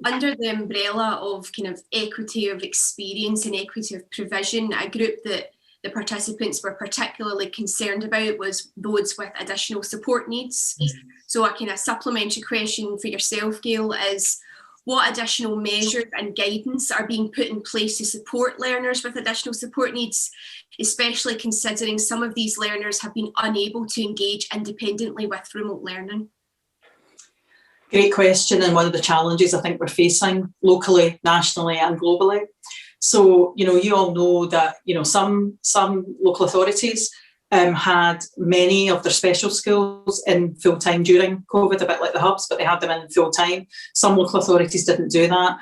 Under the umbrella of kind of equity of experience and equity of provision, a group that the participants were particularly concerned about was those with additional support needs. So a kind of supplementary question for yourself, Gayle, is what additional measures and guidance are being put in place to support learners with additional support needs, especially considering some of these learners have been unable to engage independently with remote learning? Great question, and one of the challenges I think we're facing locally, nationally and globally. So, you all know that, some local authorities had many of their special schools in full-time during COVID, a bit like the hubs, but they had them in full-time. Some local authorities didn't do that.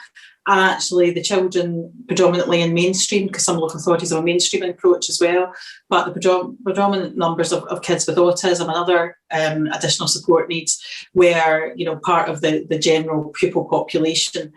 And actually the children predominantly in mainstream, because some local authorities have a mainstream approach as well, but the predominant numbers of kids with autism and other additional support needs were, part of the general pupil population.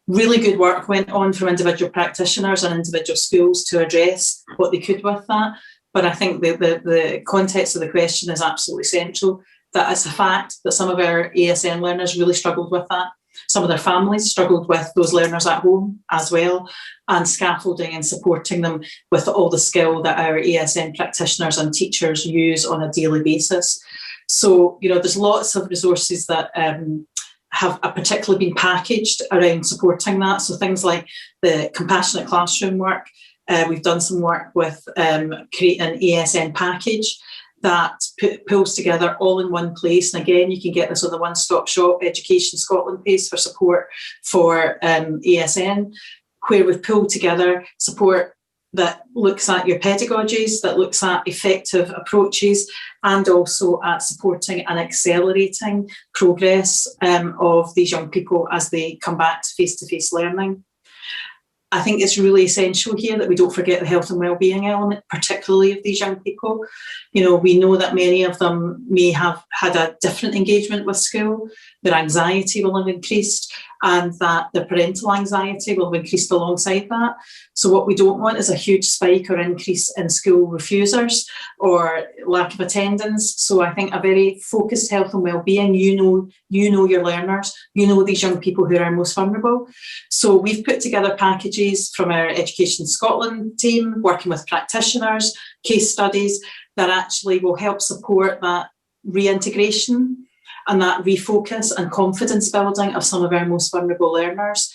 Really good work went on from individual practitioners and individual schools to address what they could with that. But I think the context of the question is absolutely central, that it's a fact that some of our ASN learners really struggled with that. Some of their families struggled with those learners at home as well, and scaffolding and supporting them with all the skill that our ASN practitioners and teachers use on a daily basis. So, there's lots of resources that have particularly been packaged around supporting that. So things like the compassionate classroom work. We've done some work with creating an ASN package that pulls together all in one place. And again, you can get this on the one-stop shop Education Scotland page for support for ASN, where we've pulled together support that looks at your pedagogies, that looks at effective approaches, and also at supporting and accelerating progress of these young people as they come back to face-to-face learning. I think it's really essential here that we don't forget the health and wellbeing element, particularly of these young people. We know that many of them may have had a different engagement with school, their anxiety will have increased, and that their parental anxiety will have increased alongside that. So what we don't want is a huge spike or increase in school refusers or lack of attendance. So I think a very focused health and wellbeing, you know your learners, these young people who are most vulnerable. So we've put together packages from our Education Scotland team, working with practitioners, case studies that actually will help support that reintegration and that refocus and confidence building of some of our most vulnerable learners.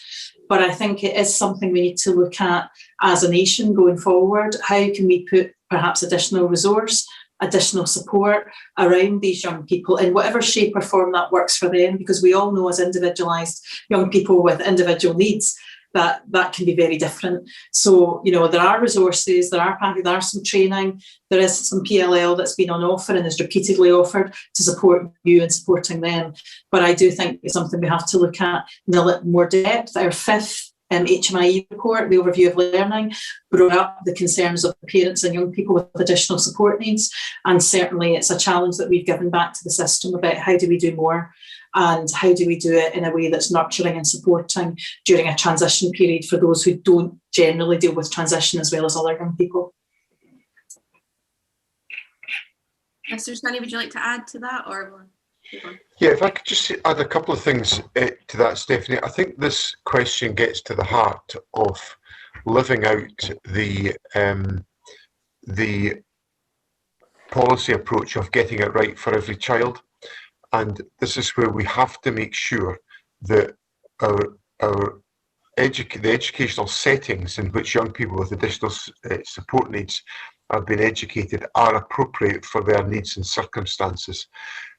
But I think it is something we need to look at as a nation going forward. How can we put perhaps additional resource, additional support around these young people in whatever shape or form that works for them? Because we all know as individualised young people with individual needs, that can be very different. So, there are resources, there are some training, there is some PLL that's been on offer and is repeatedly offered to support you and supporting them. But I do think it's something we have to look at in a little more depth. Our fifth HMIE report, the overview of learning, brought up the concerns of parents and young people with additional support needs. And certainly it's a challenge that we've given back to the system about how do we do more and how do we do it in a way that's nurturing and supporting during a transition period for those who don't generally deal with transition as well as other young people. Mr. Swinney, would you like to add to that, or? Yeah, if I could just add a couple of things to that, Stephanie. I think this question gets to the heart of living out the policy approach of getting it right for every child. And this is where we have to make sure that the educational settings in which young people with additional support needs are being educated are appropriate for their needs and circumstances.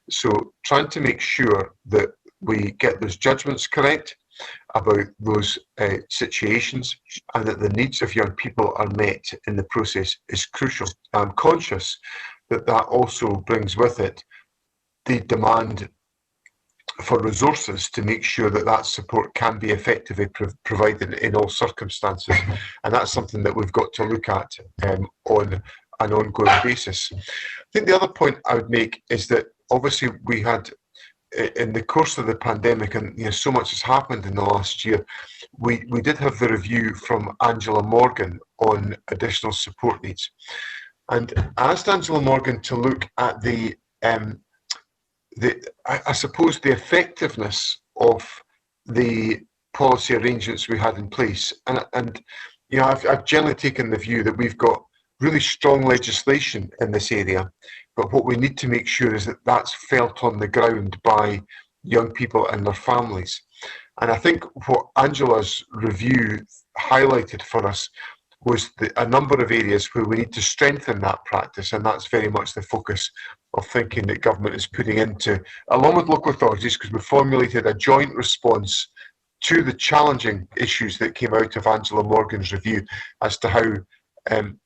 So trying to make sure that we get those judgments correct about those situations and that the needs of young people are met in the process is crucial. I'm conscious that also brings with it the demand for resources to make sure that support can be effectively provided in all circumstances. And that's something that we've got to look at on an ongoing basis. I think the other point I would make is that obviously we had, in the course of the pandemic, and so much has happened in the last year, we did have the review from Angela Morgan on additional support needs. And I asked Angela Morgan to look at I suppose the effectiveness of the policy arrangements we had in place. And I've generally taken the view that we've got really strong legislation in this area, but what we need to make sure is that that's felt on the ground by young people and their families. And I think what Angela's review highlighted for us was a number of areas where we need to strengthen that practice, and that's very much the focus of thinking that government is putting into, along with local authorities, because we formulated a joint response to the challenging issues that came out of Angela Morgan's review as to how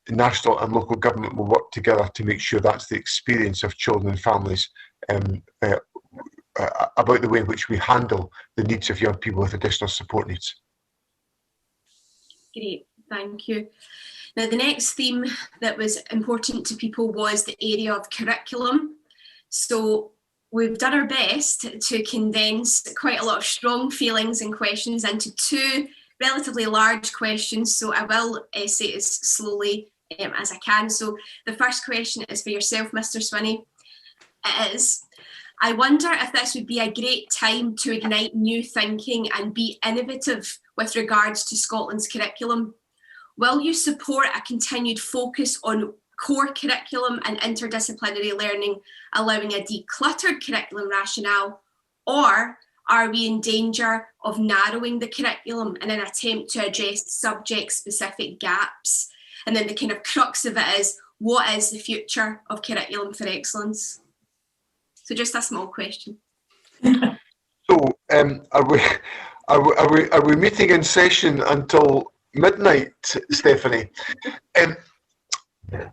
national and local government will work together to make sure that's the experience of children and families about the way in which we handle the needs of young people with additional support needs. Great, thank you. Now, the next theme that was important to people was the area of curriculum. So we've done our best to condense quite a lot of strong feelings and questions into two relatively large questions. So I will say it as slowly as I can. So the first question is for yourself, Mr. Swinney. It is, I wonder if this would be a great time to ignite new thinking and be innovative with regards to Scotland's curriculum. Will you support a continued focus on core curriculum and interdisciplinary learning, allowing a decluttered curriculum rationale, or are we in danger of narrowing the curriculum in an attempt to address subject-specific gaps? And then the kind of crux of it is, what is the future of curriculum for excellence? So just a small question. So are we meeting in session until midnight, Stephanie?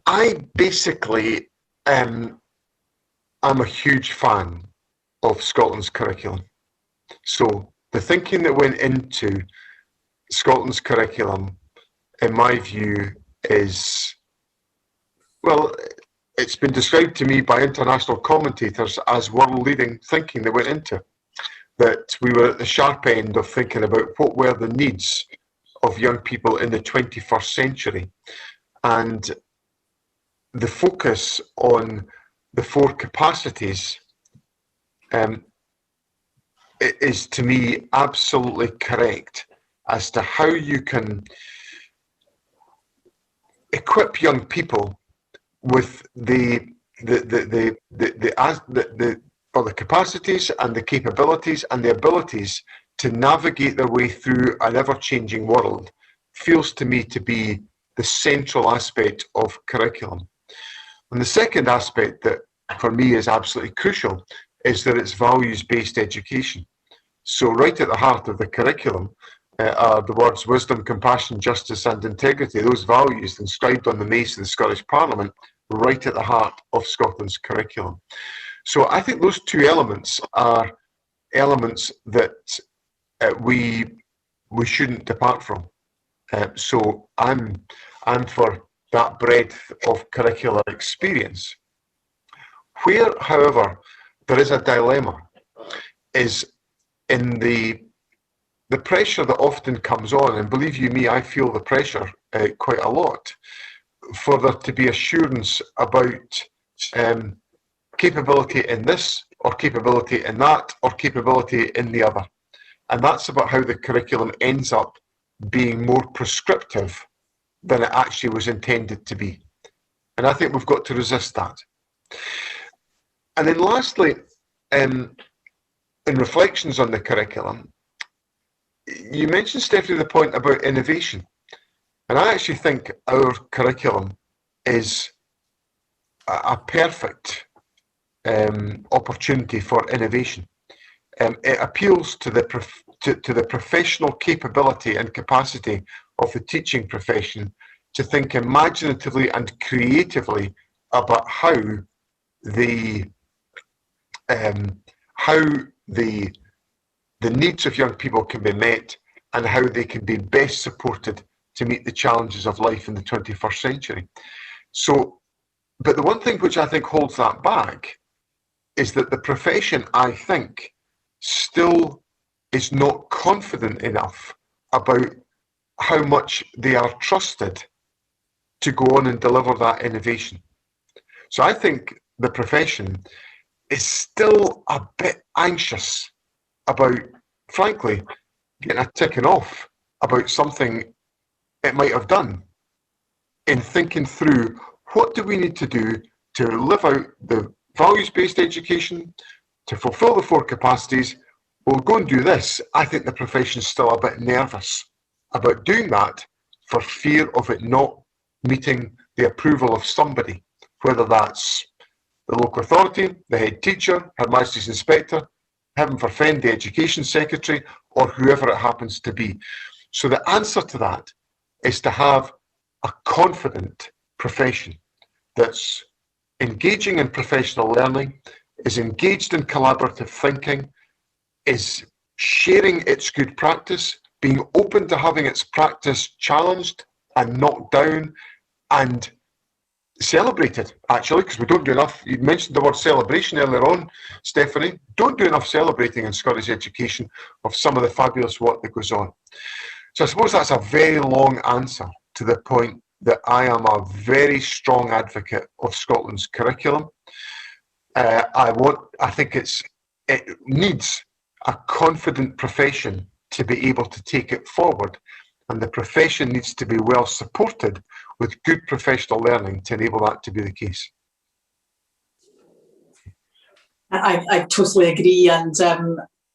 I basically I'm a huge fan of Scotland's curriculum. So the thinking that went into Scotland's curriculum, in my view, is, well, it's been described to me by international commentators as world-leading thinking that went into. That we were at the sharp end of thinking about what were the needs of young people in the 21st century. And the focus on the four capacities is, to me, absolutely correct as to how you can equip young people with the capacities and the capabilities and the abilities to navigate their way through an ever-changing world. Feels to me to be the central aspect of curriculum. And the second aspect that for me is absolutely crucial is that it's values-based education. So right at the heart of the curriculum are the words wisdom, compassion, justice and integrity, those values inscribed on the mace of the Scottish Parliament, right at the heart of Scotland's curriculum. So I think those two elements are elements that we shouldn't depart from. So I'm for that breadth of curricular experience. Where, however, there is a dilemma is in the pressure that often comes on, and believe you me, I feel the pressure quite a lot, for there to be assurance about capability in this, or capability in that, or capability in the other. And that's about how the curriculum ends up being more prescriptive than it actually was intended to be. And I think we've got to resist that. And then lastly, in reflections on the curriculum, you mentioned, Stephanie, the point about innovation. And I actually think our curriculum is a perfect opportunity for innovation. It appeals to the professional capability and capacity of the teaching profession to think imaginatively and creatively about how the needs of young people can be met and how they can be best supported to meet the challenges of life in the 21st century. So, but the one thing which I think holds that back is that the profession, I think, still is not confident enough about how much they are trusted to go on and deliver that innovation. So I think the profession is still a bit anxious about, frankly, getting a ticking off about something it might have done in thinking through what do we need to do to live out the values-based education, to fulfil the 4 capacities, we'll go and do this. I think the profession's still a bit nervous about doing that for fear of it not meeting the approval of somebody, whether that's the local authority, the head teacher, Her Majesty's Inspector, heaven forfend, the Education Secretary, or whoever it happens to be. So the answer to that is to have a confident profession that's engaging in professional learning, is engaged in collaborative thinking, is sharing its good practice, being open to having its practice challenged and knocked down and celebrated, actually, because we don't do enough. You mentioned the word celebration earlier on, Stephanie. Don't do enough celebrating in Scottish education of some of the fabulous work that goes on. So I suppose that's a very long answer to the point that I am a very strong advocate of Scotland's curriculum. I think it needs a confident profession to be able to take it forward, and the profession needs to be well supported with good professional learning to enable that to be the case. I totally agree, and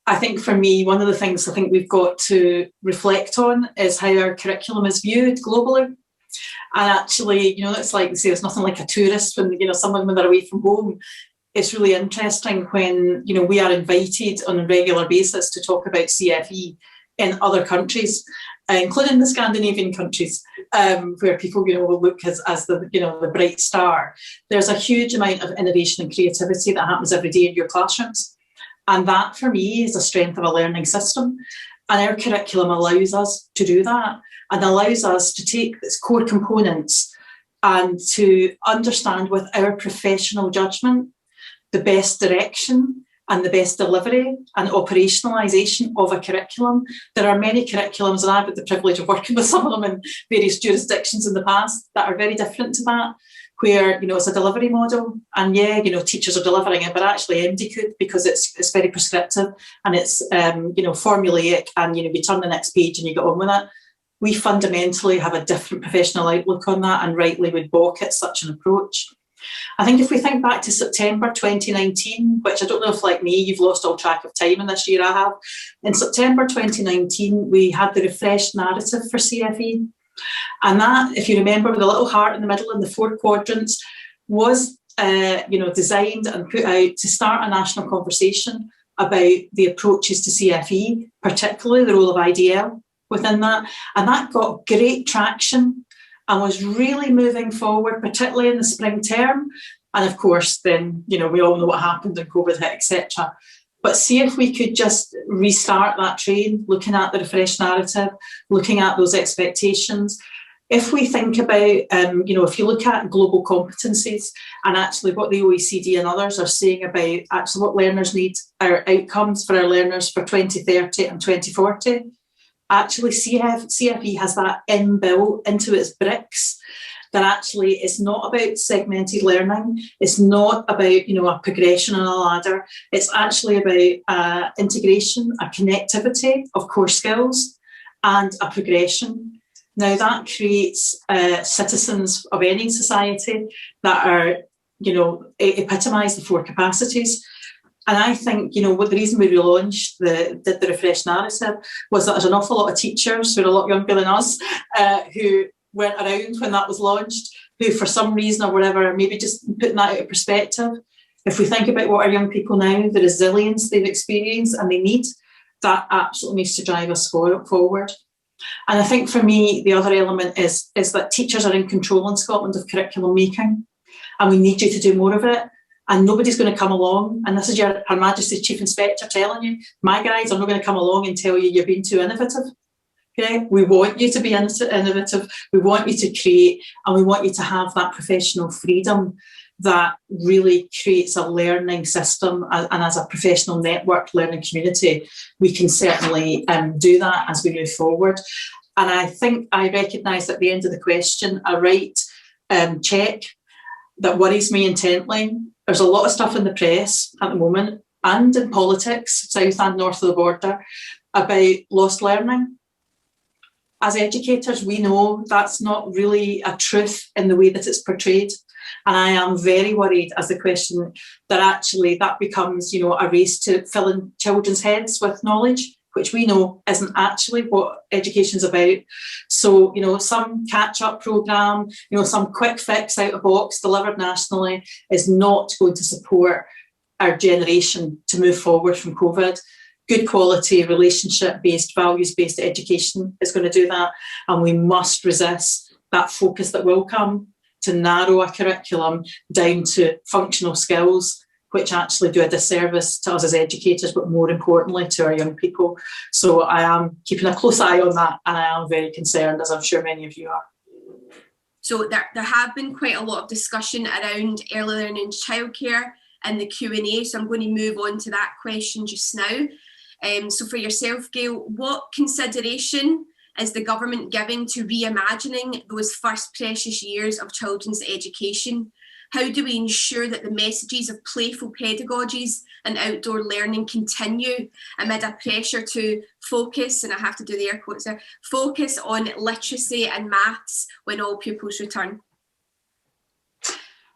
I think for me, one of the things I think we've got to reflect on is how our curriculum is viewed globally. And actually, it's like they say, it's nothing like a tourist when, someone when they're away from home. It's really interesting when, we are invited on a regular basis to talk about CFE in other countries, including the Scandinavian countries, where people, will look as the bright star. There's a huge amount of innovation and creativity that happens every day in your classrooms. And that, for me, is the strength of a learning system. And our curriculum allows us to do that and allows us to take its core components and to understand with our professional judgment the best direction and the best delivery and operationalisation of a curriculum. There are many curriculums, and I've had the privilege of working with some of them in various jurisdictions in the past, that are very different to that, where, it's a delivery model. And teachers are delivering it, but actually MD could, because it's very prescriptive and it's, formulaic, and, you turn the next page and you get on with it. We fundamentally have a different professional outlook on that, and rightly would balk at such an approach. I think if we think back to September 2019, which I don't know if, like me, you've lost all track of time in this year, I have. In September 2019, we had the refreshed narrative for CFE. And that, if you remember, with a little heart in the middle and the 4 quadrants, was designed and put out to start a national conversation about the approaches to CFE, particularly the role of IDL within that. And that got great traction and was really moving forward, particularly in the spring term. And of course, then, we all know what happened and COVID hit, etc. But see if we could just restart that train, looking at the refreshed narrative, looking at those expectations. If we think about, if you look at global competencies and actually what the OECD and others are saying about actually what learners need, our outcomes for our learners for 2030 and 2040, actually CFE has that inbuilt into its bricks, that actually it's not about segmented learning, it's not about, a progression on a ladder, it's actually about integration, a connectivity of core skills and a progression. Now that creates citizens of any society that are, epitomise the 4 capacities. And I think, what the reason we relaunched the refreshed narrative was that there's an awful lot of teachers who are a lot younger than us who weren't around when that was launched, who for some reason or whatever, maybe just putting that out of perspective. If we think about what our young people now, the resilience they've experienced and they need, that absolutely needs to drive us forward. And I think for me, the other element is that teachers are in control in Scotland of curriculum making, and we need you to do more of it. And nobody's going to come along, and this is Her Majesty's Chief Inspector telling you, my guys are not going to come along and tell you you're being too innovative. Okay? We want you to be innovative, we want you to create, and we want you to have that professional freedom that really creates a learning system, and as a professional network learning community, we can certainly do that as we move forward. And I think I recognise at the end of the question a right check that worries me intently. There's a lot of stuff in the press at the moment and in politics, south and north of the border, about lost learning. As educators, we know that's not really a truth in the way that it's portrayed. And I am very worried as the question that actually that becomes, a race to fill in children's heads with knowledge, which we know isn't actually what education's about. So, some catch-up programme, some quick fix out of box delivered nationally is not going to support our generation to move forward from COVID. Good quality, relationship-based, values-based education is going to do that. And we must resist that focus that will come to narrow a curriculum down to functional skills, which actually do a disservice to us as educators, but more importantly to our young people. So I am keeping a close eye on that, and I am very concerned, as I'm sure many of you are. So there have been quite a lot of discussion around early learning and childcare in the Q&A, so I'm going to move on to that question just now. So for yourself, Gayle, what consideration is the government giving to reimagining those first precious years of children's education? How do we ensure that the messages of playful pedagogies and outdoor learning continue amid a pressure to focus, and I have to do the air quotes there, focus on literacy and maths when all pupils return?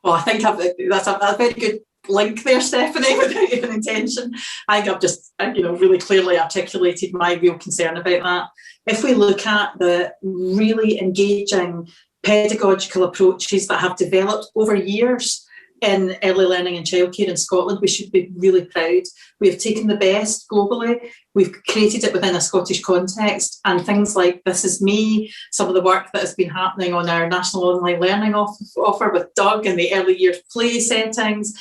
Well, I think that's a very good link there, Stephanie, without even intention. I think I've just, really clearly articulated my real concern about that. If we look at the really engaging pedagogical approaches that have developed over years in early learning and childcare in Scotland, we should be really proud. We have taken the best globally, we've created it within a Scottish context, and things like This Is Me, some of the work that has been happening on our National Online Learning offer with Doug and the early years play settings,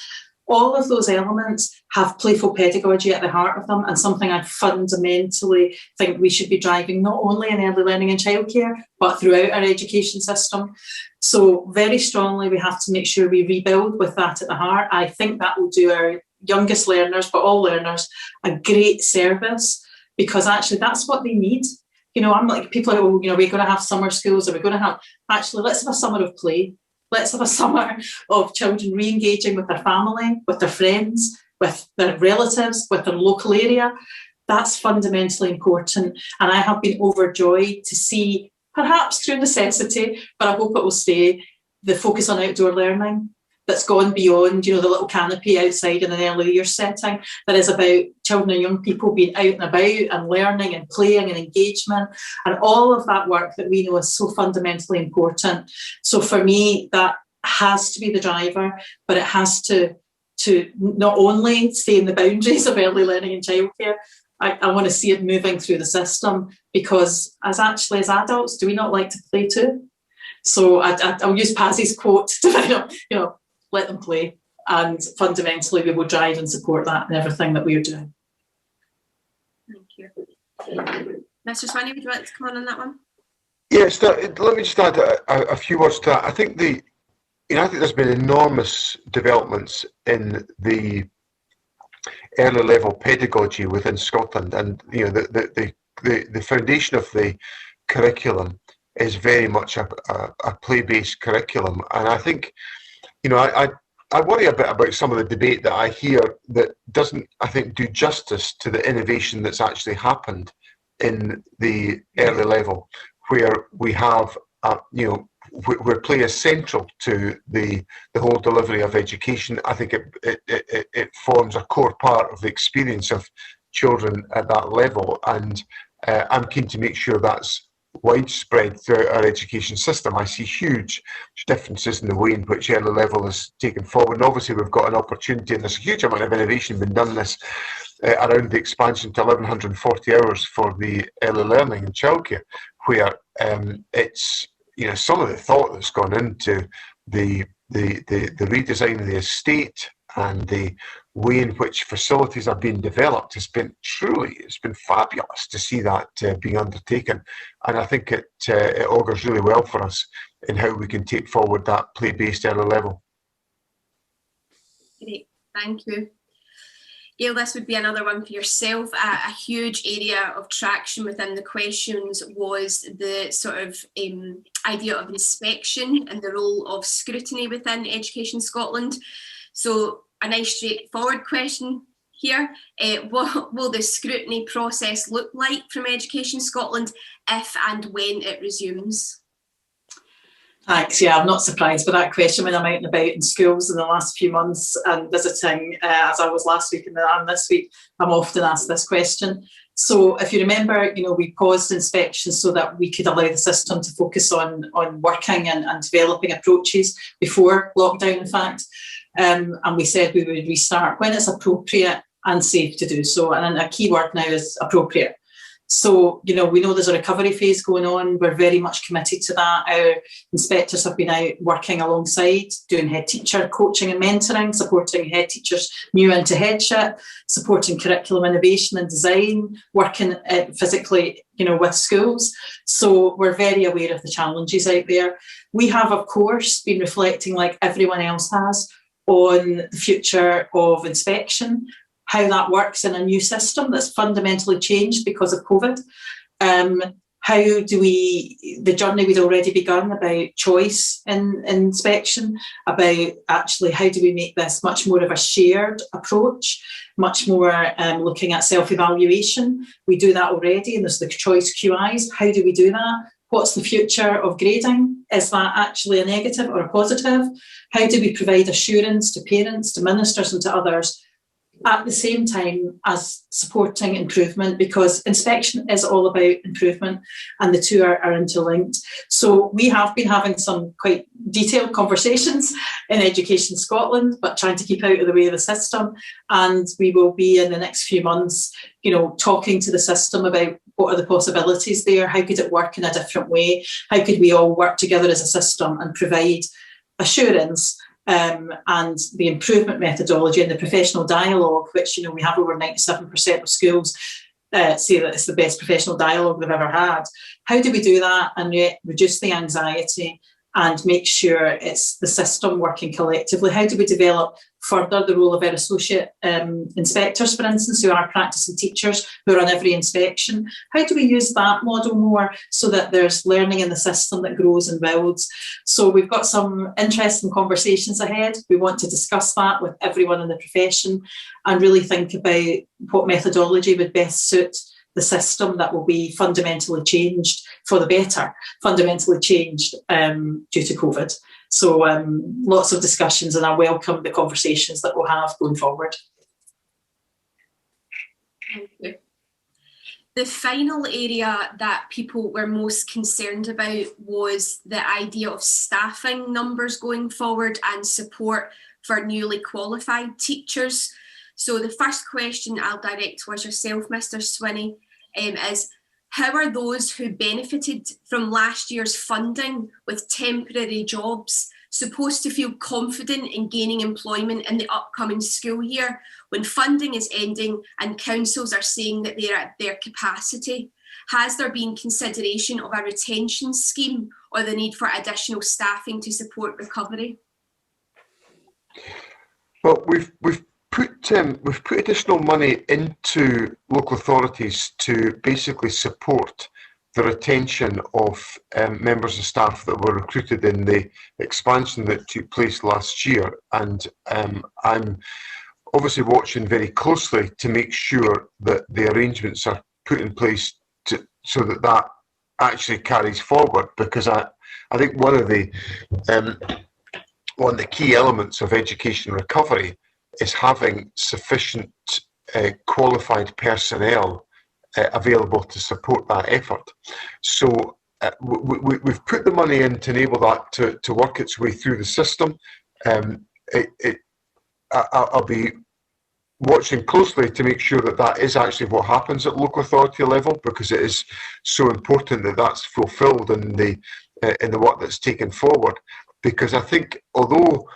all of those elements have playful pedagogy at the heart of them, and something I fundamentally think we should be driving not only in early learning and childcare, but throughout our education system. So very strongly, we have to make sure we rebuild with that at the heart. I think that will do our youngest learners, but all learners, a great service, because actually that's what they need. I'm like, people are, we're going to have summer schools, or we're going to have, actually, let's have a summer of play. Let's have a summer of children re-engaging with their family, with their friends, with their relatives, with their local area. That's fundamentally important. And I have been overjoyed to see, perhaps through necessity, but I hope it will stay, the focus on outdoor learning that's gone beyond, the little canopy outside in an early years setting, that is about children and young people being out and about and learning and playing and engagement, and all of that work that we know is so fundamentally important. So for me, that has to be the driver, but it has to not only stay in the boundaries of early learning and childcare. I want to see it moving through the system, because as adults, do we not like to play too? So I'll use Pazzy's quote to let them play, and fundamentally we will drive and support that in everything that we are doing. Thank you. Mr. Swinney, would you like to come on that one? Yes, let me just add a few words to that. I think I think there's been enormous developments in the early level pedagogy within Scotland, and the foundation of the curriculum is very much a play-based curriculum. And I think, I worry a bit about some of the debate that I hear that doesn't, I think, do justice to the innovation that's actually happened in the early level, where we have, where play is central to the whole delivery of education. I think it forms a core part of the experience of children at that level, and I'm keen to make sure that's widespread throughout our education system. I see huge differences in the way in which early level is taken forward, and obviously we've got an opportunity, and there's a huge amount of innovation been done this around the expansion to 1140 hours for the early learning and childcare, where it's some of the thought that's gone into the redesign of the estate and the way in which facilities are being developed has been it's been fabulous to see that being undertaken. And I think it augurs really well for us in how we can take forward that play-based early level. Great, thank you. Gayle, this would be another one for yourself. A huge area of traction within the questions was the sort of idea of inspection and the role of scrutiny within Education Scotland. So a nice straightforward question here. What will the scrutiny process look like from Education Scotland if and when it resumes? Thanks. Yeah, I'm not surprised by that question when I'm out and about in schools in the last few months and visiting, as I was last week and this week, I'm often asked this question. So if you remember, we paused inspections so that we could allow the system to focus on working and developing approaches before lockdown, in fact. And we said we would restart when it's appropriate and safe to do so. And a key word now is appropriate. So, we know there's a recovery phase going on. We're very much committed to that. Our inspectors have been out working alongside, doing head teacher coaching and mentoring, supporting head teachers new into headship, supporting curriculum innovation and design, working physically, with schools. So we're very aware of the challenges out there. We have, of course, been reflecting, like everyone else has, on the future of inspection, how that works in a new system that's fundamentally changed because of COVID. How do the journey we'd already begun about choice in inspection, about actually how do we make this much more of a shared approach, much more looking at self-evaluation. We do that already, and there's the choice QIs. How do we do that? What's the future of grading? Is that actually a negative or a positive? How do we provide assurance to parents, to ministers and to others, at the same time as supporting improvement, because inspection is all about improvement and the two are interlinked. So we have been having some quite detailed conversations in Education Scotland, but trying to keep out of the way of the system. And we will be in the next few months, talking to the system about what are the possibilities there, how could it work in a different way, how could we all work together as a system and provide assurance and the improvement methodology and the professional dialogue, which we have over 97% of schools say that it's the best professional dialogue they've ever had. How do we do that and yet reduce the anxiety and make sure it's the system working collectively? How do we develop further the role of our associate inspectors, for instance, who are practicing teachers who are on every inspection? How do we use that model more so that there's learning in the system that grows and builds? So we've got some interesting conversations ahead. We want to discuss that with everyone in the profession and really think about what methodology would best suit the system that will be fundamentally changed for the better, fundamentally changed due to COVID. So lots of discussions, and I welcome the conversations that we'll have going forward. Thank you. The final area that people were most concerned about was the idea of staffing numbers going forward and support for newly qualified teachers. So the first question I'll direct towards yourself, Mr. Swinney, is how are those who benefited from last year's funding with temporary jobs supposed to feel confident in gaining employment in the upcoming school year when funding is ending and councils are saying that they're at their capacity? Has there been consideration of a retention scheme or the need for additional staffing to support recovery? Well, we've put additional money into local authorities to basically support the retention of members of staff that were recruited in the expansion that took place last year. And I'm obviously watching very closely to make sure that the arrangements are put in place so that actually carries forward, because I think one of the key elements of education recovery is having sufficient qualified personnel available to support that effort. So we've put the money in to enable that to work its way through the system. I'll be watching closely to make sure that is actually what happens at local authority level, because it is so important that that's fulfilled in the work that's taken forward. Because I think although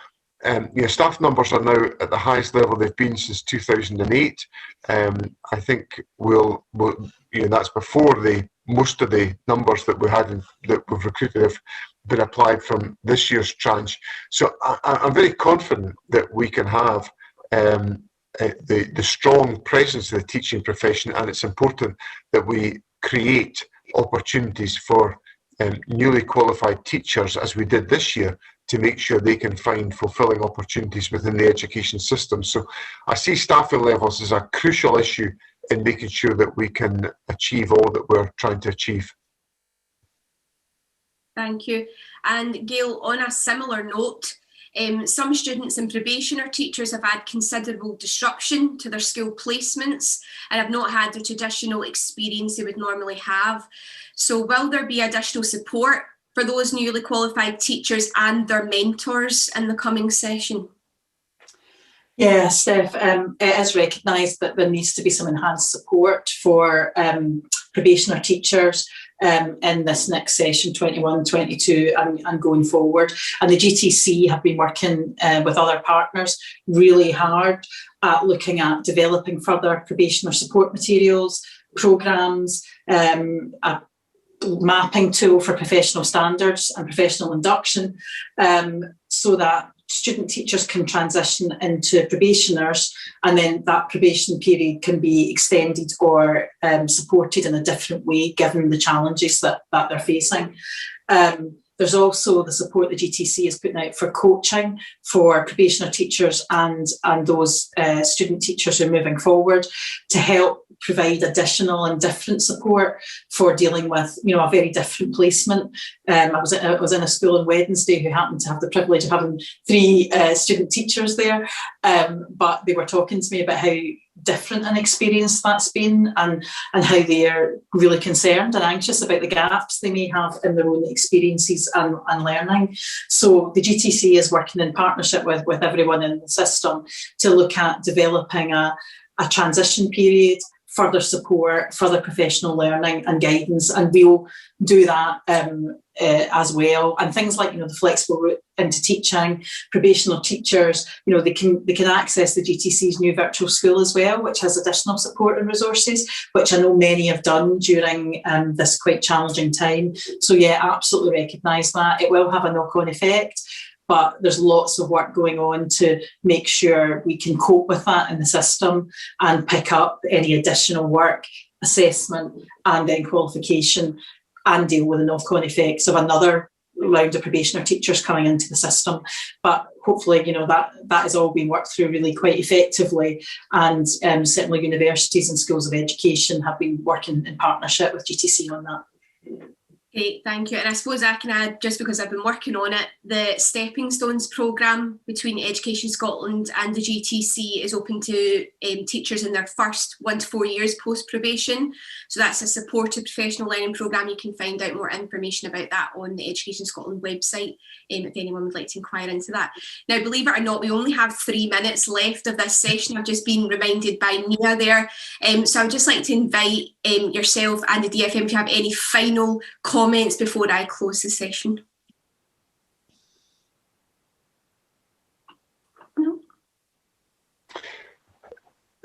staff numbers are now at the highest level they've been since 2008. I think that's before most of the numbers that that we've recruited have been applied from this year's tranche. So I'm very confident that we can have the strong presence of the teaching profession, and it's important that we create opportunities for newly qualified teachers, as we did this year, to make sure they can find fulfilling opportunities within the education system. So I see staffing levels as a crucial issue in making sure that we can achieve all that we're trying to achieve. Thank you. And Gayle, on a similar note, some students in probation or teachers have had considerable disruption to their school placements and have not had the traditional experience they would normally have. So will there be additional support for those newly qualified teachers and their mentors in the coming session? Yeah, Steph, it is recognised that there needs to be some enhanced support for probation or teachers in this next session, 21-22, and going forward. And the GTC have been working with other partners really hard at looking at developing further probation or support materials, programmes, a mapping tool for professional standards and professional induction, so that student teachers can transition into probationers, and then that probation period can be extended or supported in a different way given the challenges that they're facing. There's also the support the GTC is putting out for coaching for probationer teachers and those student teachers who are moving forward to help provide additional and different support for dealing with, a very different placement. I was in a school on Wednesday who happened to have the privilege of having 3 student teachers there, but they were talking to me about how different an experience that's been, and how they're really concerned and anxious about the gaps they may have in their own experiences and learning. So the GTC is working in partnership with everyone in the system to look at developing a transition period, further support, further professional learning and guidance, and we'll do that as well. And things like, the flexible route into teaching, probational teachers, they can access the GTC's new virtual school as well, which has additional support and resources, which I know many have done during this quite challenging time. So yeah, absolutely recognise that. It will have a knock-on effect, but there's lots of work going on to make sure we can cope with that in the system and pick up any additional work, assessment and then qualification, and deal with the knock-on effects of another round of probationer teachers coming into the system. But hopefully, that is all being worked through really quite effectively, and certainly universities and schools of education have been working in partnership with GTC on that. Great, thank you. And I suppose I can add, just because I've been working on it, the Stepping Stones programme between Education Scotland and the GTC is open to teachers in their first 1 to 4 years post probation. So that's a supported professional learning programme. You can find out more information about that on the Education Scotland website if anyone would like to inquire into that. Now, believe it or not, we only have 3 minutes left of this session. I've just been reminded by Mia there. So I would just like to invite yourself and the DFM if you have any final comments before I close the session. No.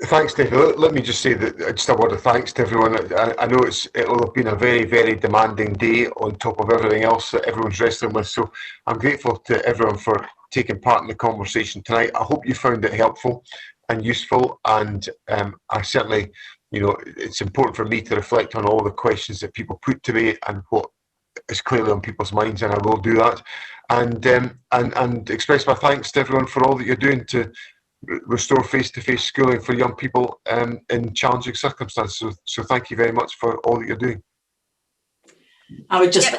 Thanks, Steffi. Let me just say that just a word of thanks to everyone. I know it'll have been a very, very demanding day on top of everything else that everyone's wrestling with. So I'm grateful to everyone for taking part in the conversation tonight. I hope you found it helpful and useful, and I certainly, it's important for me to reflect on all the questions that people put to me and what is clearly on people's minds, and I will do that, and express my thanks to everyone for all that you're doing to restore face-to-face schooling for young people in challenging circumstances. So thank you very much for all that you're doing. I would just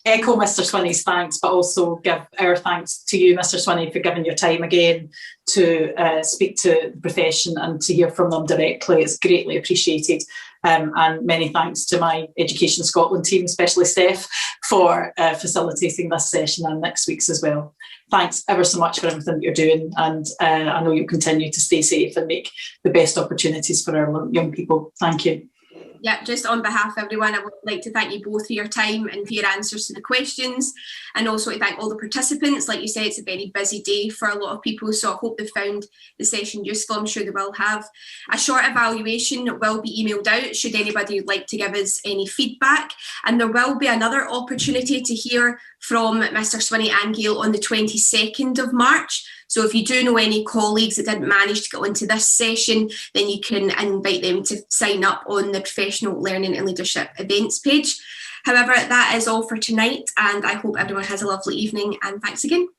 echo Mr. Swinney's thanks, but also give our thanks to you, Mr. Swinney, for giving your time again to speak to the profession and to hear from them directly. It's greatly appreciated. And many thanks to my Education Scotland team, especially Steph, for facilitating this session and next week's as well. Thanks ever so much for everything that you're doing, and I know you'll continue to stay safe and make the best opportunities for our young people. Thank you. Yeah, just on behalf of everyone, I would like to thank you both for your time and for your answers to the questions, and also to thank all the participants. Like you said, it's a very busy day for a lot of people, so I hope they found the session useful. I'm sure they will have. A short evaluation will be emailed out should anybody like to give us any feedback, and there will be another opportunity to hear from Mr. Swinney and Gayle on the 22nd of March. So if you do know any colleagues that didn't manage to get onto this session, then you can invite them to sign up on the Professional Learning and Leadership events page. However, that is all for tonight, and I hope everyone has a lovely evening, and thanks again.